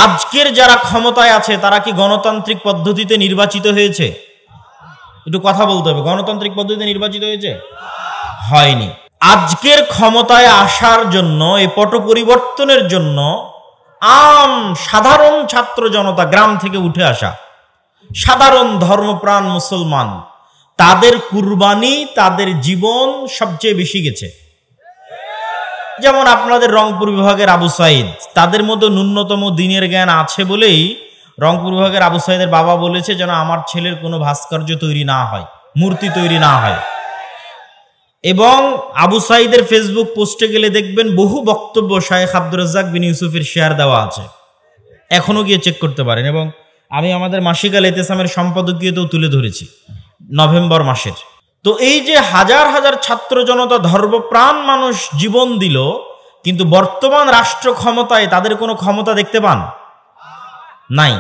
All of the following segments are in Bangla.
আজকের যারা ক্ষমতায় আছে তারা কি গণতান্ত্রিক পদ্ধতিতে নির্বাচিত হয়েছে? একটু কথা বলতে হবে। গণতান্ত্রিক পদ্ধতিতে নির্বাচিত হয়েছে? হয়নি। আজকের ক্ষমতায় আসার জন্য, এই পট পরিবর্তনের জন্য সাধারণ ছাত্র জনতা, গ্রাম থেকে উঠে আসা সাধারণ ধর্মপ্রাণ মুসলমান, তাদের কুরবানি, তাদের জীবন সবচেয়ে বেশি গেছে। যেমন আপনাদের রংপুর বিভাগের আবু সাইদ, তাদের মধ্যে ন্যূনতম দিনের জ্ঞান আছে বলেই রংপুর বিভাগের আবু সাইদের বাবা বলেছে যেন আমার ছেলের কোনো ভাস্কর্য তৈরি না হয়, মূর্তি তৈরি না হয়। এবং আবু সাইদের ফেসবুক পোস্টে গেলে দেখবেন বহু বক্তব্য শায়েখ আব্দুর রাজ্জাক বিন ইউসুফের শেয়ার দেওয়া আছে, এখনো গিয়ে চেক করতে পারেন। এবং আমি আমাদের মাসিক আল ইতিসামের সম্পাদকীয়তেও তুলে ধরেছি নভেম্বর মাসের। তো এই যে হাজার হাজার ছাত্র জনতা, ধর্মপ্রাণ মানুষ জীবন দিল, কিন্তু বর্তমান রাষ্ট্র ক্ষমতায় তাদের কোনো ক্ষমতা দেখতে পান নাই।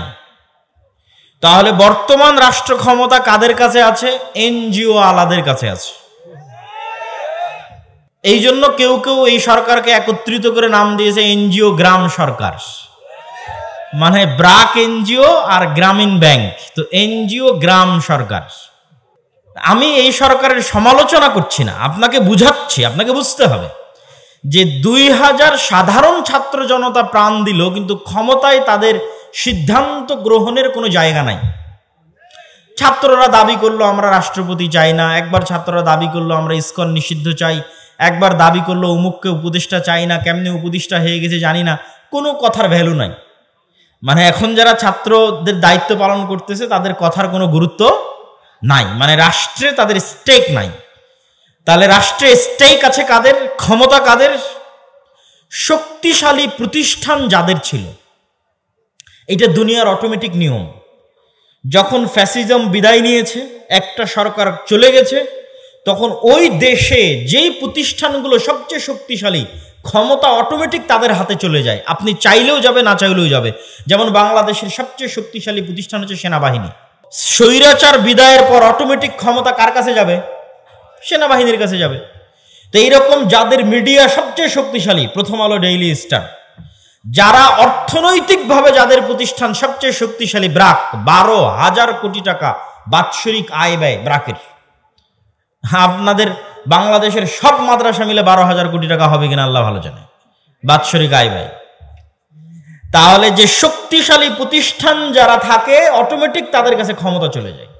তাহলে বর্তমান রাষ্ট্র ক্ষমতা কাদের কাছে আছে? এনজিও আলাদের কাছে আছে। এই জন্য কেউ কেউ এই সরকারকে একত্রিত করে নাম দিয়েছে এনজিও গ্রাম সরকার, মানে ব্রাক এনজিও আর গ্রামীণ ব্যাংক, তো এনজিও গ্রাম সরকার। আমি এই সরকারের সমালোচনা করছি না, আপনাকে বুঝাচ্ছি। আপনাকে বুঝতে হবে যে 2000 সাধারণ ছাত্র জনতা প্রাণ দিল, কিন্তু ক্ষমতায় তাদের সিদ্ধান্ত গ্রহণের কোনো জায়গা নাই। ছাত্ররা দাবি করলো আমরা রাষ্ট্রপতি চাই না, একবার ছাত্ররা দাবি করলো আমরা ইসকন নিষিদ্ধ চাই, একবার দাবি করলো অমুককে উপদেষ্টা চাই না, কেমনে উপদেষ্টা হয়ে গেছে জানি না, কোনো কথার ভ্যালু নাই। মানে এখন যারা ছাত্রদের দায়িত্ব পালন করতেছে তাদের কথার কোনো গুরুত্ব নাই, মানে রাষ্ট্রে তাদের স্টেক নাই। তাহলে রাষ্ট্রে স্টেক আছে কাদের? ক্ষমতা কাদের? শক্তিশালী প্রতিষ্ঠান যাদের ছিল। এটা দুনিয়ার অটোমেটিক নিয়ম। যখন ফ্যাসিজম বিদায় নিয়েছে, একটা সরকার চলে গেছে, তখন ওই দেশে যেই প্রতিষ্ঠানগুলো সবচেয়ে শক্তিশালী, ক্ষমতা অটোমেটিক তাদের হাতে চলে যায়। আপনি চাইলেও যাবে, না চাইলেও যাবে। যেমন বাংলাদেশের সবচেয়ে শক্তিশালী প্রতিষ্ঠান হচ্ছে সেনাবাহিনী। স্বৈরাচার বিদায়ের পর অটোমেটিক ক্ষমতা কার কাছে যাবে? সেনাবাহিনীর কাছে যাবে। তো এইরকম যাদের মিডিয়া সবচেয়ে শক্তিশালী, প্রথম আলো, ডেইলি স্টার, যারা অর্থনৈতিকভাবে যাদের প্রতিষ্ঠান সবচেয়ে শক্তিশালী, ব্রাক, 12,000 কোটি টাকা বাৎসরিক আয় ব্যয় ব্রাকের। আপনাদের বাংলাদেশের সব মাদ্রাসা মিলে 12,000 কোটি টাকা হবে কিনা আল্লাহ ভালো জানে, বাৎসরিক আয় ব্যয়। তাহলে যে শক্তিশালী প্রতিষ্ঠান যারা থাকে, অটোমেটিক তাদের কাছে ক্ষমতা চলে যায়।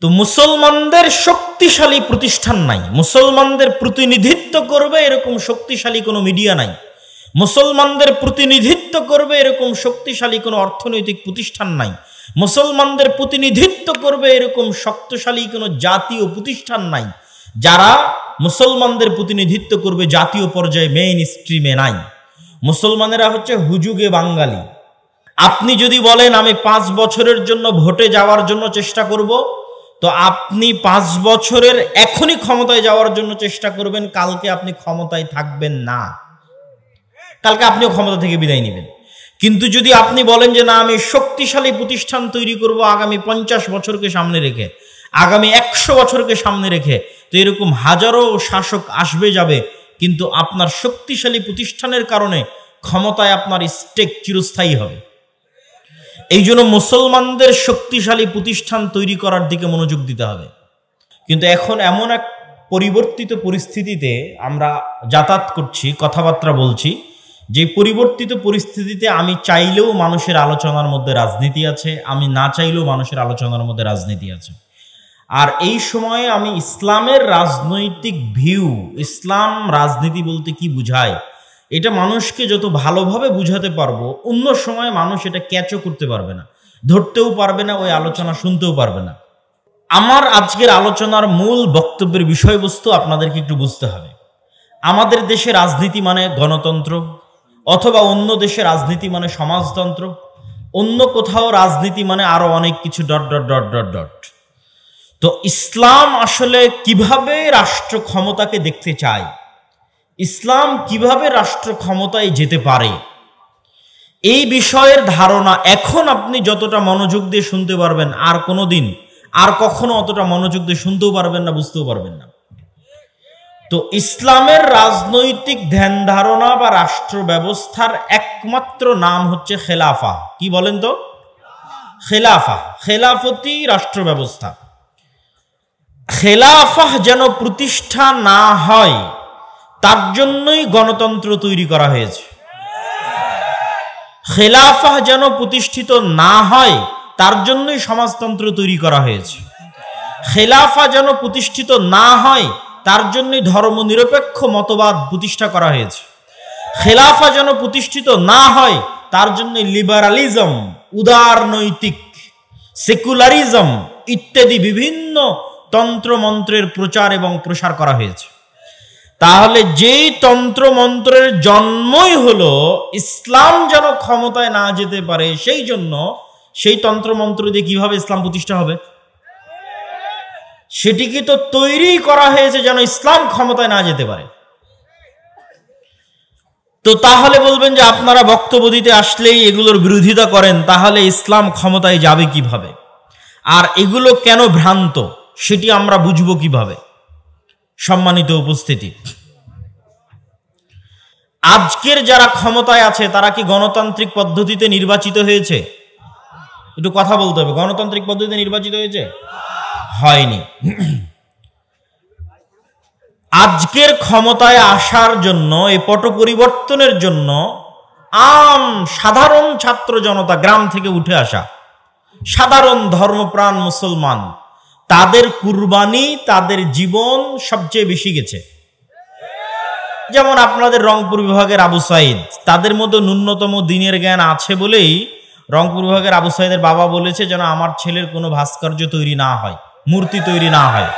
তো মুসলমানদের শক্তিশালী প্রতিষ্ঠান নাই, মুসলমানদের প্রতিনিধিত্ব করবে এরকম শক্তিশালী কোনো মিডিয়া নাই, মুসলমানদের প্রতিনিধিত্ব করবে এরকম শক্তিশালী কোনো অর্থনৈতিক প্রতিষ্ঠান নাই, মুসলমানদের প্রতিনিধিত্ব করবে এরকম শক্তিশালী কোনো জাতীয় প্রতিষ্ঠান নাই, যারা মুসলমানদের প্রতিনিধিত্ব করবে জাতীয় পর্যায়ে, মেইন স্ট্রিমে নাই। মুসলমানেরা হচ্ছে হুজুগে বাঙালি। আপনি যদি বলেন আমি 5 বছরের জন্য ভোটে যাওয়ার জন্য চেষ্টা করব, তো আপনি 5 বছরের এখনই ক্ষমতায় যাওয়ার জন্য চেষ্টা করবেন, কালকে আপনি ক্ষমতায় থাকবেন না, কালকে আপনিও ক্ষমতা থেকে বিদায় নেবেন। কিন্তু যদি আপনি বলেন যে না, আমি শক্তিশালী প্রতিষ্ঠান তৈরি করব আগামী 50 বছরকে সামনে রেখে, আগামী 100 বছরকে সামনে রেখে, তো এরকম হাজারো শাসক আসবে যাবে, কিন্তু আপনার শক্তিশালী প্রতিষ্ঠানের কারণে ক্ষমতায় আপনার স্টেক চিরস্থায়ী হবে। এই জন্য মুসলমানদের শক্তিশালী প্রতিষ্ঠান তৈরি করার দিকে মনোযোগ দিতে হবে। কিন্তু এখন এমন এক পরিবর্তিত পরিস্থিতিতে আমরা যাতায়াত করছি, কথাবার্তা বলছি, যে পরিবর্তিত পরিস্থিতিতে আমি চাইলেও মানুষের আলোচনার মধ্যে রাজনীতি আছে, আমি না চাইলেও মানুষের আলোচনার মধ্যে রাজনীতি আছে। আর এই সময়ে আমি ইসলামের রাজনৈতিক ভিউ, ইসলাম রাজনীতি বলতে কি বুঝায়, এটা মানুষকে যত ভালোভাবে বুঝাতে পারবো, অন্য সময় মানুষ এটা ক্যাচও করতে পারবে না, ধরতেও পারবে না, ওই আলোচনা শুনতেও পারবে না। আমার আজকের আলোচনার মূল বক্তব্যের বিষয়বস্তু আপনাদেরকে একটু বুঝতে হবে। আমাদের দেশে রাজনীতি মানে গণতন্ত্র, অথবা অন্য দেশে রাজনীতি মানে সমাজতন্ত্র, অন্য কোথাও রাজনীতি মানে আরো অনেক কিছু dot dot dot dot dot. তো ইসলাম আসলে কিভাবে রাষ্ট্র ক্ষমতাকে দেখতে চায়, ইসলাম কিভাবে রাষ্ট্র ক্ষমতায় যেতে পারে, এই বিষয়ের ধারণা এখন আপনি যতটা মনোযোগ দিয়ে শুনতে পারবেন, আর কোনোদিন আর কখনো অতটা মনোযোগ দিয়ে শুনতেও পারবেন না, বুঝতেও পারবেন না। তো ইসলামের রাজনৈতিক ধ্যান ধারণা বা রাষ্ট্র ব্যবস্থার একমাত্র নাম হচ্ছে খেলাফা। কি বলেন তো? খেলাফা, খেলাফতি রাষ্ট্র ব্যবস্থা। খেলাফা যেন প্রতিষ্ঠা না হয় তার জন্যই গণতন্ত্র তৈরি করা হয়েছে। খেলাফা যেন প্রতিষ্ঠিত না হয় তার জন্যই সমাজতন্ত্র তৈরি করা হয়েছে। খেলাফা যেন প্রতিষ্ঠিত না হয় তার জন্যই ধর্মনিরপেক্ষ মতবাদ প্রতিষ্ঠা করা হয়েছে। খেলাফা যেন প্রতিষ্ঠিত না হয় তার জন্য লিবারালিজম, উদারনৈতিক, সেকুলারিজম ইত্যাদি বিভিন্ন তন্ত্রমন্ত্রের প্রচার এবং প্রসার করা হয়েছে। তাহলে যেই তন্ত্রমন্ত্রের জন্মই হলো ইসলাম যেন ক্ষমতায় না যেতে পারে, সেই জন্য সেই তন্ত্রমন্ত্র দিয়ে কিভাবে ইসলাম প্রতিষ্ঠা হবে? সেটিকে তো তৈরি করা হয়েছে যেন ইসলাম ক্ষমতায় না যেতে পারে। তো তাহলে বলবেন যে আপনারা বক্তব্য দিতে আসলেই এগুলোর বিরোধিতা করেন, তাহলে ইসলাম ক্ষমতায় যাবে কিভাবে? আর এগুলো কেন ভ্রান্ত সেটি আমরা বুঝবো কিভাবে? সম্মানিত উপস্থিতি, আজকের যারা ক্ষমতায় আছে তারা কি গণতান্ত্রিক পদ্ধতিতে নির্বাচিত হয়েছে? একটু কথা বলতে হবে। গণতান্ত্রিক পদ্ধতিতে নির্বাচিত হয়েছে? হয়নি। আজকের ক্ষমতায় আসার জন্য, এই পট পরিবর্তনের জন্য সাধারণ ছাত্র জনতা, গ্রাম থেকে উঠে আসা সাধারণ ধর্মপ্রাণ মুসলমান, তাদের কুরবানি, তাদের জীবন সবচেয়ে বেশি গেছে। যেমন আপনাদের রংপুর বিভাগের আবু সাইদ, তাদের মধ্যে ন্যূনতম দিনের জ্ঞান আছে বলেই রংপুর বিভাগের আবু সাইদের বাবা বলেছে যেন আমার ছেলের কোনো ভাস্কর্য তৈরি না হয়, মূর্তি তৈরি না হয়।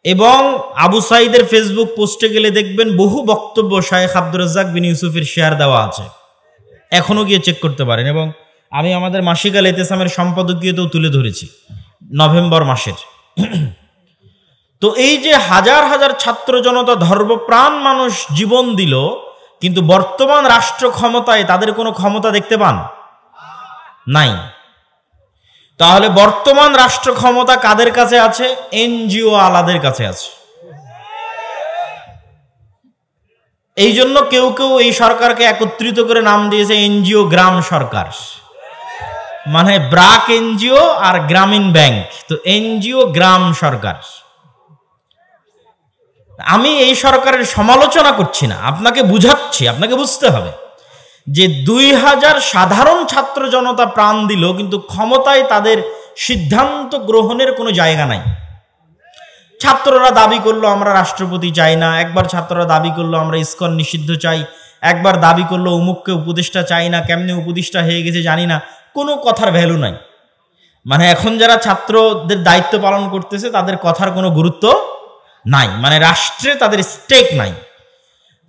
এবং আবু সাইদের ফেসবুক পোস্টে গেলে দেখবেন বহু বক্তব্য শায়েখ আব্দুর রাজ্জাক বিন ইউসুফের শেয়ার দেওয়া আছে, এখনো গিয়ে চেক করতে পারেন। এবং আমি আমাদের মাসিক আল ইতিসামের সম্পাদকীয়তেও তুলে ধরেছি নভেম্বর মাসের। তো এই যে হাজার হাজার ছাত্র জনতা, ধর্মপ্রাণ মানুষ জীবন দিল, কিন্তু বর্তমান রাষ্ট্র ক্ষমতায় তাদের কোনো ক্ষমতা দেখতে পান নাই। তাহলে বর্তমান রাষ্ট্র ক্ষমতা কাদের কাছে আছে? এনজিও আলাদের কাছে আছে। এই জন্য কেউ কেউ এই সরকারকে একত্রিত করে নাম দিয়েছে এনজিও গ্রাম সরকার, মানে ব্রাক এনজিও আর গ্রামীণ ব্যাংক, তো এনজিও গ্রাম সরকার। আমি এই সরকারের সমালোচনা করছি না, আপনাকে বুঝাচ্ছি। আপনাকে বুঝতে হবে যে 2000 সাধারণ ছাত্র জনতা প্রাণ দিল, কিন্তু ক্ষমতায় তাদের সিদ্ধান্ত গ্রহণের কোনো জায়গা নাই। ছাত্ররা দাবি করলো আমরা রাষ্ট্রপতি চাই না, একবার ছাত্ররা দাবি করলো আমরা ইসকন নিষিদ্ধ চাই, একবার দাবি করলো অমুককে উপদেষ্টা চাই না, কেমনে উপদেষ্টা হয়ে গেছে জানি না, কোনো কথার ভ্যালু নাই। মানে এখন যারা ছাত্রদের দায়িত্ব পালন করতেছে তাদের কথার কোনো গুরুত্ব নাই, মানে রাষ্ট্রে তাদের স্টেক নাই।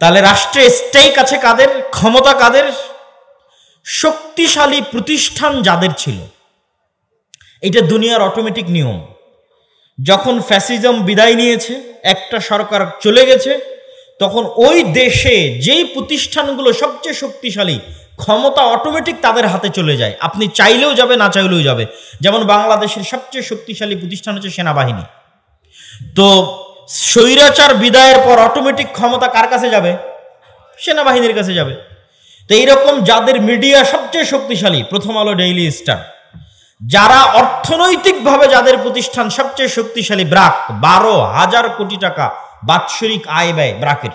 তাহলে রাষ্ট্রে স্টেক আছে কাদের? ক্ষমতা কাদের? শক্তিশালী প্রতিষ্ঠান যাদের ছিল। এটা দুনিয়ার অটোমেটিক নিয়ম। যখন ফ্যাসিজম বিদায় নিয়েছে, একটা সরকার চলে গেছে, তখন ওই দেশে যেই প্রতিষ্ঠানগুলো সবচেয়ে শক্তিশালী, ক্ষমতা অটোমেটিক তাদের হাতে চলে যায়। আপনি চাইলেও যাবে, না চাইলেও যাবে। যেমন বাংলাদেশের সবচেয়ে শক্তিশালী প্রতিষ্ঠান হচ্ছে সেনাবাহিনী। তো স্বৈরাচার বিদায়ের পর অটোমেটিক ক্ষমতা কার কাছে যাবে? সেনাবাহিনীর কাছে যাবে। তো এইরকম যাদের মিডিয়া সবচেয়ে শক্তিশালী, প্রথম আলো, ডেইলি স্টার, যারা অর্থনৈতিকভাবে যাদের প্রতিষ্ঠান সবচেয়ে শক্তিশালী, ব্রাক, 12,000 কোটি টাকা বাৎসরিক আয় ব্যয় ব্রাকের।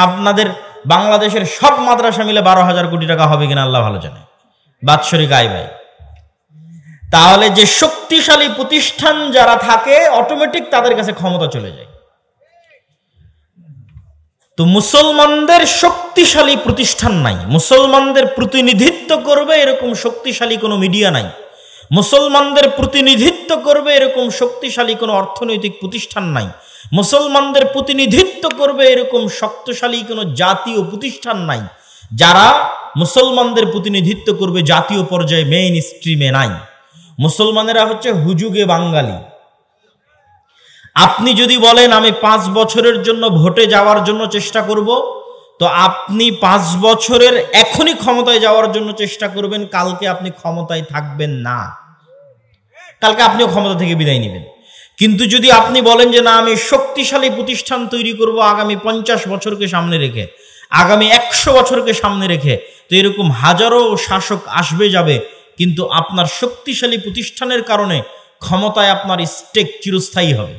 আপনাদের বাংলাদেশের সব মাদ্রাসা মিলে 12,000 কোটি টাকা হবে কিনা আল্লাহ ভালো জানে, বাৎসরিক আয় ব্যয়। তাহলে যে শক্তিশালী প্রতিষ্ঠান যারা থাকে, অটোমেটিক তাদের কাছে ক্ষমতা চলে যায়। তো মুসলমানদের শক্তিশালী প্রতিষ্ঠান নাই, মুসলমানদের প্রতিনিধিত্ব করবে এরকম শক্তিশালী কোনো মিডিয়া নাই, মুসলমানদের প্রতিনিধিত্ব করবে এরকম শক্তিশালী কোনো অর্থনৈতিক প্রতিষ্ঠান নাই, মুসলমানদের প্রতিনিধিত্ব করবে এরকম শক্তিশালী কোনো জাতীয় প্রতিষ্ঠান নাই, যারা মুসলমানদের প্রতিনিধিত্ব করবে জাতীয় পর্যায়ে, মেইন স্ট্রিমে নাই। মুসলমানেরা হচ্ছে হুজুগে বাঙালি। আপনি যদি বলেন আমি 5 বছরের জন্য ভোটে যাওয়ার জন্য চেষ্টা করব, তো আপনি 5 বছরের এখনই ক্ষমতায় যাওয়ার জন্য চেষ্টা করবেন, কালকে আপনি ক্ষমতায় থাকবেন না, কালকে আপনিও ক্ষমতা থেকে বিদায় নেবেন। কিন্তু যদি আপনি বলেন যে না, আমি শক্তিশালী প্রতিষ্ঠান তৈরি করব আগামী 50 বছরকে সামনে রেখে, আগামী 100 বছরকে সামনে রেখে, তো এরকম হাজারো শাসক আসবে যাবে, কিন্তু আপনার শক্তিশালী প্রতিষ্ঠানের কারণে ক্ষমতায় আপনার স্টেক চিরস্থায়ী হবে।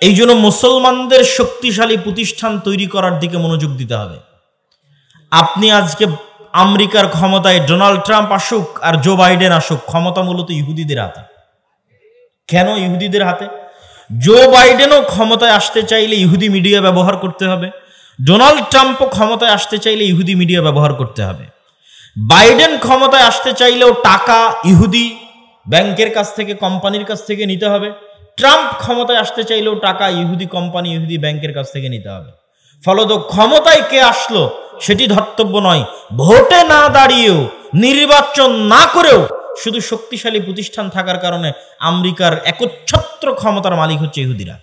এই জন্য মুসলমানদের শক্তিশালী প্রতিষ্ঠান তৈরি করার দিকে মনোযোগ দিতে হবে। আপনি আজকে আমেরিকার ক্ষমতায় ডোনাল্ড ট্রাম্প আসুক আর জো বাইডেন আসুক, ক্ষমতা মূলত ইহুদিদের হাতে। কেন ইহুদিদের হাতে? জো বাইডেনও ক্ষমতায় আসতে চাইলে ইহুদি মিডিয়া ব্যবহার করতে হবে, ডোনাল্ড ট্রাম্পও ক্ষমতায় আসতে চাইলে ইহুদি মিডিয়া ব্যবহার করতে হবে। বাইডেন ক্ষমতায় আসতে চাইলেও টাকা ইহুদি ব্যাংকের কাছ থেকে, কোম্পানির কাছ থেকে নিতে হবে। ট্রাম্প ক্ষমতায় আসতে চাইলেও টাকা ইহুদি কোম্পানি, ইহুদি ব্যাংকের কাছ থেকে নিতে হবে। ফলত ক্ষমতায় কে আসলো সেটি ধর্তব্য নয়। ভোটে না দাঁড়িয়েও, নির্বাচন না করেও শুধু শক্তিশালী প্রতিষ্ঠান থাকার কারণে আমেরিকার একচ্ছত্র ক্ষমতার মালিক হচ্ছে ইহুদিরা।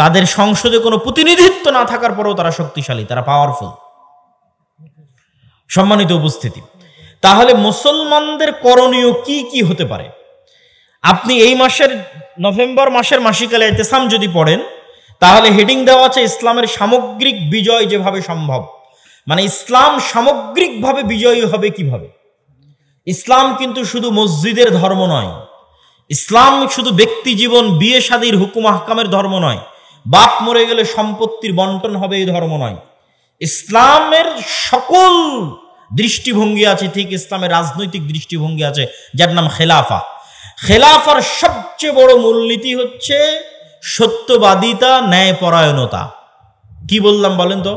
তাদের সংসদে কোনো প্রতিনিধিত্ব না থাকার পরেও তারা শক্তিশালী, তারা পাওয়ারফুল। সম্মানিত উপস্থিতি, তাহলে মুসলমানদের করণীয় কি কি হতে পারে? আপনি এই মাসের নভেম্বর মাসের মাসিকালে ইতিসাম যদি পড়েন, তাহলে হেডিং দেওয়া আছে ইসলামের সামগ্রিক বিজয় যেভাবে সম্ভব। মানে ইসলাম সামগ্রিকভাবে বিজয়ী হবে কিভাবে। ইসলাম কিন্তু শুধু মসজিদের ধর্ম নয়, ইসলাম শুধু ব্যক্তি জীবন, বিয়ে শাদীর হুকুম আহকামের ধর্ম নয়, বাপ মরে গেলে সম্পত্তির বন্টন হবে এই ধর্ম নয়। ইসলামের সকল দৃষ্টিভঙ্গি আছে, ঠিক ইসলামের রাজনৈতিক দৃষ্টিভঙ্গি আছে যার নাম খেলাফা। খেলাফার সবচেয়ে বড় মূলনীতি হচ্ছে সত্যবাদিতা, ন্যায়পরায়ণতা। কি বললাম বলেন তো?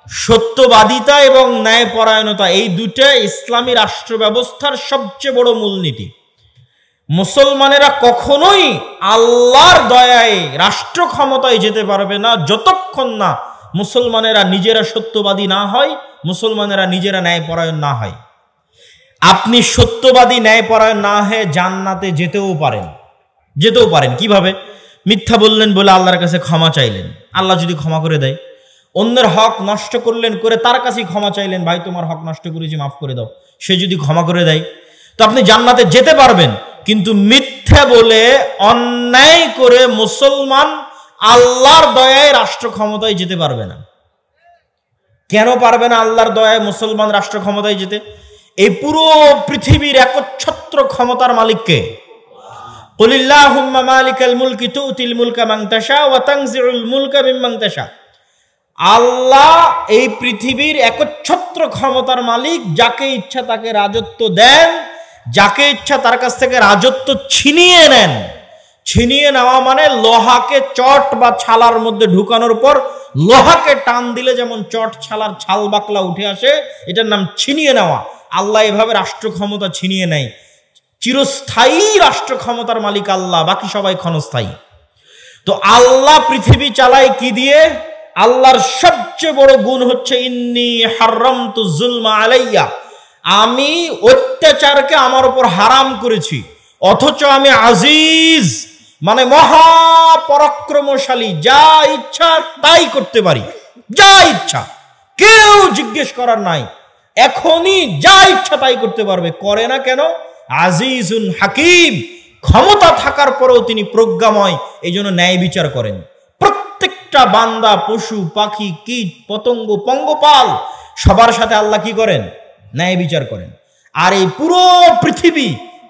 সত্যবাদিতা এবং ন্যায়পরায়ণতা, এই দুটো ইসলামী রাষ্ট্র ব্যবস্থার সবচেয়ে বড় মূলনীতি। মুসলমানেরা কখনোই আল্লাহর দয়ায় রাষ্ট্র ক্ষমতায় যেতে পারবে না যতক্ষণ না মুসলমানেরা নিজেরা সত্যবাদী না হয়, মুসলমানেরা নিজেরা ন্যায়পরায়ণ না হয়। আপনি সত্যবাদী ন্যায়পরায়ণ না হয়ে জান্নাতে যেতেও পারেন। কিভাবে? মিথ্যা বললেন বলে আল্লাহর কাছে ক্ষমা চাইলেন, আল্লাহ যদি ক্ষমা করে দেয়। অন্যের হক নষ্ট করলেন, করে তার কাছেই ক্ষমা চাইলেন, ভাই তোমার হক নষ্ট করেছি, মাফ করে দাও, সে যদি ক্ষমা করে দেয়, তো আপনি জান্নাতে যেতে পারবেন। কিন্তু মিথ্যা বলে, অন্যায় করে মুসলমান আল্লাহর দয়ায় রাষ্ট্র ক্ষমতায় যেতে পারবে না। কেন পারবে না আল্লাহর দয়ায় মুসলমান রাষ্ট্র ক্ষমতায় যেতে? এই পুরো পৃথিবীর একচ্ছত্র ক্ষমতার মালিককে। কুলিল্লাহুম্মা মালিকাল মুলকি তুতিল মুলকা মান তাশা ওয়া তানজিউল মুলকা মিম্মান তাশা। আল্লাহ এই পৃথিবীর একচ্ছত্র ক্ষমতার মালিক, যাকে ইচ্ছা তাকে রাজত্ব দেন, যাকে ইচ্ছা তার কাছ থেকে রাজত্ব ছিনিয়ে নেন। ছিনিয়ে নেওয়া মানে লোহাকে চট বা ছালার মধ্যে ঢুকানোর পর লোহাকে টান দিলে যেমন চট ছালার ছাল বাকলা উঠে আসে, এটার নাম ছিনিয়ে নেওয়া। আল্লাহ এভাবে রাষ্ট্র ক্ষমতা ছিনিয়ে নেয়। চিরস্থায়ী রাষ্ট্র ক্ষমতার মালিক আল্লাহ, বাকি সবাই ক্ষণস্থায়ী। তো আল্লাহ পৃথিবী চালায় কি দিয়ে? আল্লাহর সবচেয়ে বড় গুণ হচ্ছে ইন্নী হারামতু যুলমা আলাইয়া, আমি অত্যাচারকে আমার উপর হারাম করেছি। অথচ আমি আজিজ, মানে মহাপরাক্রমশালী, যা ইচ্ছা তাই করতে পারি, যা ইচ্ছা, কেউ জিজ্ঞেস করার নাই, এখনই যা ইচ্ছা তাই করতে পারবে। করে না কেন? আজিজুন হাকিম, ক্ষমতা থাকার পরেও তিনি প্রজ্ঞাময়, এই জন্য ন্যায় বিচার করেন। প্রত্যেকটা বান্দা, পশু পাখি, কীট পতঙ্গ, পঙ্গপাল, সবার সাথে আল্লাহ কি করেন? ন্যায় বিচার করেন। আর এই পুরো পৃথিবী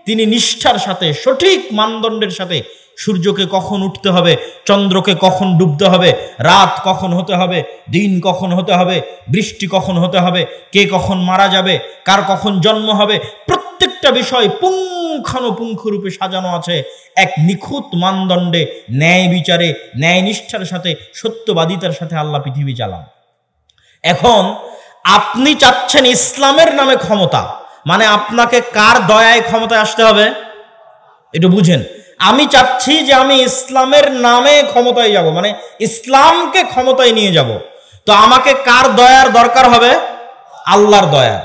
তিনি নিষ্ঠার সাথে, সঠিক মানদণ্ডের সাথে, সূর্যকে কখন উঠতে হবে, চন্দ্রকে কখন ডুবতে হবে, রাত কখন হতে হবে, দিন কখন হতে হবে, বৃষ্টি কখন হতে হবে, কে কখন মারা যাবে, কার কখন জন্ম হবে, প্রত্যেকটা বিষয় পুঙ্খানুপুঙ্খ রূপে সাজানো আছে এক নিখুঁত মানদণ্ডে, ন্যায় বিচারে, ন্যায় নিষ্ঠার সাথে, সত্যবাদিতার সাথে আল্লাহ পৃথিবী চালান। এখন আপনি চাচ্ছেন ইসলামের নামে ক্ষমতা, মানে আপনাকে কার দয়ায় ক্ষমতায় আসতে হবে একটু বুঝেন। আমি চাচ্ছি যে আমি ইসলামের নামে ক্ষমতায় যাব, মানে ইসলামকে ক্ষমতায় নিয়ে যাব। তো আমাকে কার দয়ার দরকার হবে? আল্লাহর দয়া।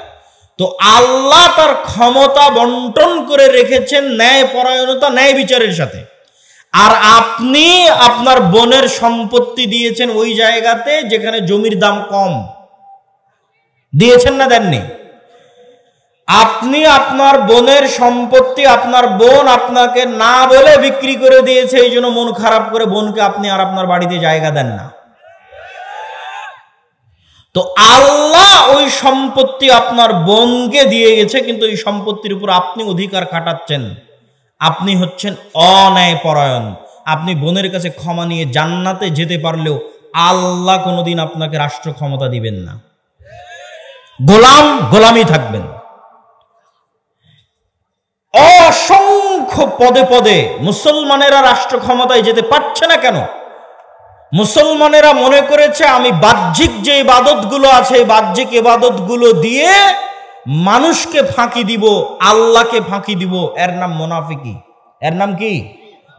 তো আল্লাহ তার ক্ষমতা বন্টন করে রেখেছেন ন্যায় পরায়ণতা, ন্যায় বিচারের সাথে। আর আপনি আপনার বোনের সম্পত্তি দিয়েছেন ওই জায়গাতে যেখানে জমির দাম কম, দিয়েছেন না দেননি? আপনি আপনার বোনের সম্পত্তি আপনার বোন আপনাকে না বলে বিক্রি করে দিয়েছে, এই জন্য মন খারাপ করে বোনকে আপনি আর আপনার বাড়িতে জায়গা দেন না। তো আল্লাহ ওই সম্পত্তি আপনার বোনকে দিয়ে গেছে, কিন্তু এই সম্পত্তির উপর আপনি অধিকার খাটাচ্ছেন। আপনি হচ্ছেন অন্যায়পরায়ণ। আপনি বোনের কাছে ক্ষমা নিয়ে জান্নাতে যেতে পারলেও আল্লাহ কোনোদিন আপনাকে রাষ্ট্র ক্ষমতা দিবেন না। গোলামই থাকবেন। অসংখ্য পদে পদে মুসলমানেরা রাষ্ট্র ক্ষমতায় যেতে পারছে না কেন? মুসলমানেরা মনে করেছে আমি বাহ্যিক যে ইবাদতগুলো আছে, বাহ্যিক ইবাদতগুলো দিয়ে মানুষকে ফাঁকি দিব, আল্লাহকে ফাঁকি দিব। এর নাম মুনাফিকি। এর নাম কি?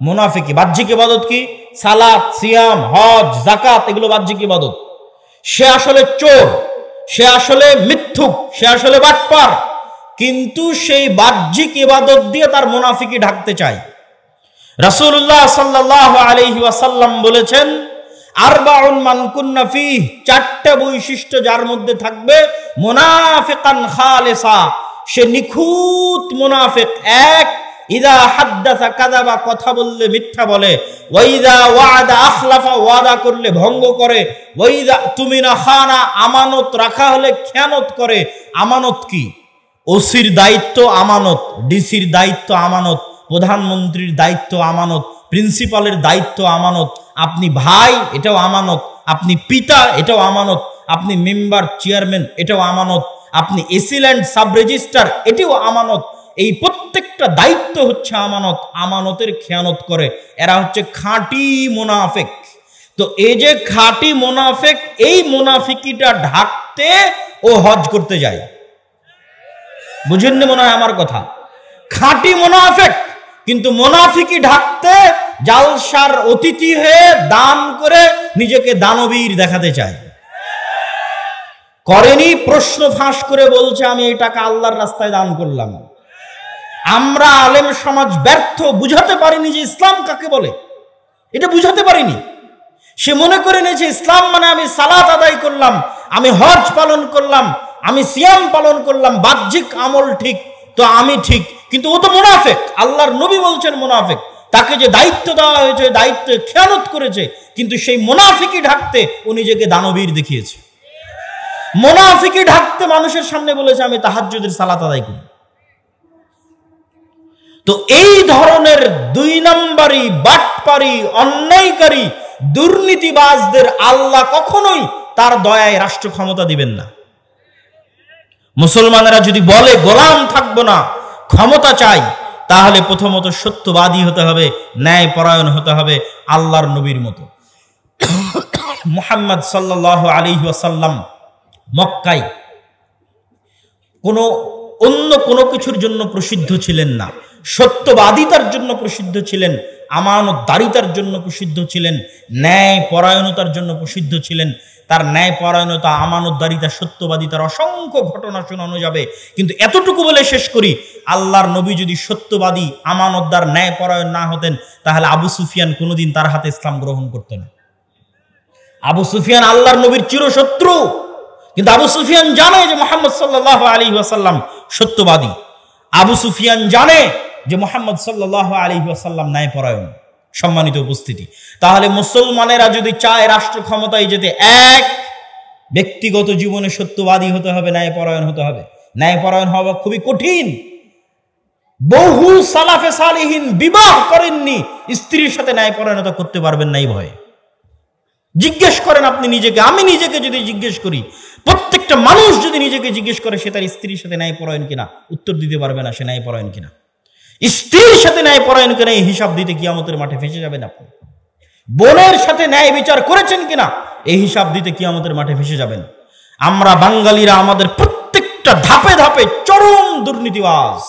মুনাফিকি। বাহ্যিক ইবাদত কি? সালাত, সিয়াম, হজ, যাকাত, এগুলো বাহ্যিক ইবাদত। সে আসলে চোর, সে আসলে মিথ্যুক, সে আসলে বাটপার, কিন্তু সেই বাহ্যিক ইবাদত দিয়ে তার মুনাফিকি ঢাকতে চায়। রাসূলুল্লাহ সাল্লাল্লাহু আলাইহি ওয়াসাল্লাম বলেছেন, আরবাউন মান কুন্না ফীহ, চারটা বৈশিষ্ট্য যার মধ্যে থাকবে, মুনাফিকান খালিসা, সে নিখুঁত মুনাফিক। এক, ইযা হাদ্দাসা কাযাবা, কথা বললে মিথ্যা বলে। ওয়া ইযা ওয়া'আদা আখলাফা, ওয়াদা করলে ভঙ্গ করে। ওয়া ইযা তুমিনা খানা, আমানত রাখা হলে খেয়ানত করে। আমানত কি? ওসির দায়িত্ব আমানত, ডিসির দায়িত্ব আমানত, প্রধানমন্ত্রীর দায়িত্ব আমানত, প্রিন্সিপালের দায়িত্ব আমানত। আপনি ভাই, এটাও আমানত। আপনি পিতা, এটাও আমানত। আপনি মেম্বার, চেয়ারম্যান, এটাও আমানত। আপনি এসিল্যান্ড, সাব রেজিস্ট্রার, এটাও আমানত। এই প্রত্যেকটা দায়িত্ব হচ্ছে আমানত। আমানতের খেয়ানত করে। এরা হচ্ছে খাঁটি মুনাফিক। তো এই যে খাঁটি মুনাফিক, এই মুনাফিকিটা ঢাকতে ও হজ করতে যায়। বুঝেননি মনে হয় আমার কথা? খাঁটি মুনাফিক, কিন্তু মুনাফিকি ঢাকতে জালসার অতিথি হয়ে দান করে নিজেকে দানবীর দেখাতে চায়। করেনি, প্রশ্ন ফাঁস করে বলছে আমি এই টাকা আল্লাহর রাস্তায় দান করলাম। আমরা আলেম সমাজ ব্যর্থ, বুঝাতে পারিনি যে ইসলাম কাকে বলে। এটা বুঝাতে পারিনি। সে মনে করে নিয়েছে ইসলাম মানে আমি সালাত আদায় করলাম, আমি হজ পালন করলাম, আমি সিয়াম পালন করলাম, বাহ্যিক আমল ঠিক, তো আমি ঠিক। কিন্তু ও তো মুনাফিক। আল্লাহর নবী বলছেন মুনাফিক। তাকে যে দায়িত্ব দেওয়া হয়েছে, দায়িত্বে খেয়ানত করেছে, কিন্তু সেই মুনাফিকি ঢাকতে ও নিজেকে দানবীর দেখিয়েছে। মুনাফিকি ঢাকতে মানুষের সামনে বলেছে আমি তাহাজ্জুদের সালাত আদায় করি। তো এই ধরনের দুই নম্বরই, বাটপারি, অন্যায়কারী, দুর্নীতিবাজদের আল্লাহ কখনোই তার দয়ায় রাষ্ট্র ক্ষমতা দিবেন না। মুসলমানেরা যদি বলে গোলাম থাকবো না, ক্ষমতা চাই, তাহলে প্রথমত সত্যবাদী হতে হবে, ন্যায়পরায়ণ হতে হবে, আল্লাহর নবীর মতো। মুহাম্মদ সাল্লাল্লাহু আলাইহি ওয়াসাল্লাম মক্কায় অন্য কোনো কিছুর জন্য প্রসিদ্ধ ছিলেন না। সত্যবাদিতার জন্য প্রসিদ্ধ ছিলেন, আমানতদারিতার জন্য প্রসিদ্ধ ছিলেন, ন্যায়পরায়ণতার জন্য প্রসিদ্ধ ছিলেন। তার ন্যায়পরায়ণতা, আমানতদারিতা, সত্যবাদিতার অসংখ্য ঘটনা শোনানো যাবে, কিন্তু এতটুকু বলে শেষ করি, আল্লাহর নবী যদি সত্যবাদী, আমানতদার, ন্যায়পরায়ণ না হতেন, তাহলে আবু সুফিয়ান কোনোদিন তার হাতে ইসলাম গ্রহণ করত না। আবু সুফিয়ান আল্লাহর নবীর চিরশত্রু, কিন্তু আবু সুফিয়ান জানে যে মুহাম্মদ সাল্লাল্লাহু আলাইহি ওয়াসাল্লাম সত্যবাদী। আবু সুফিয়ান জানে যে মুহাম্মদ সাল্লাল্লাহু আলাইহি ওয়াসাল্লাম ন্যায়পরায়ণ। সম্মানিত উপস্থিতি, তাহলে মুসলমানেরা যদি চায় রাষ্ট্র ক্ষমতায় যেতে, এক, ব্যক্তিগত জীবনে সত্যবাদী হতে হবে, ন্যায়পরায়ণ হতে হবে। ন্যায়পরায়ণ হওয়া খুবই কঠিন। বহু সালাফে সালিহিন বিবাহ করেননি, স্ত্রীর সাথে ন্যায়পরায়ণতা করতে পারবেন না এই ভয়ে। জিজ্ঞেস করেন আপনি নিজেকে, আমি নিজেকে যদি জিজ্ঞেস করি, প্রত্যেকটা মানুষ যদি নিজেকে জিজ্ঞেস করে সে তার স্ত্রীর সাথে ন্যায়পরায়ণ কিনা, উত্তর দিতে পারবে না সে ন্যায়পরায়ণ কিনা। স্ত্রীর সাথে ন্যায়পরায়ণ কিনা এই হিসাব দিতে কিয়ামতের মাঠে ফেঁসে যাবেন আপনি। বোনের সাথে ন্যায় বিচার করেছেন কিনা এই হিসাব দিতে কিয়ামতের মাঠে ফেঁসে যাবেন। আমরা বাঙালিরা আমাদের প্রত্যেকটা ধাপে ধাপে চরম দুর্নীতিবাজ।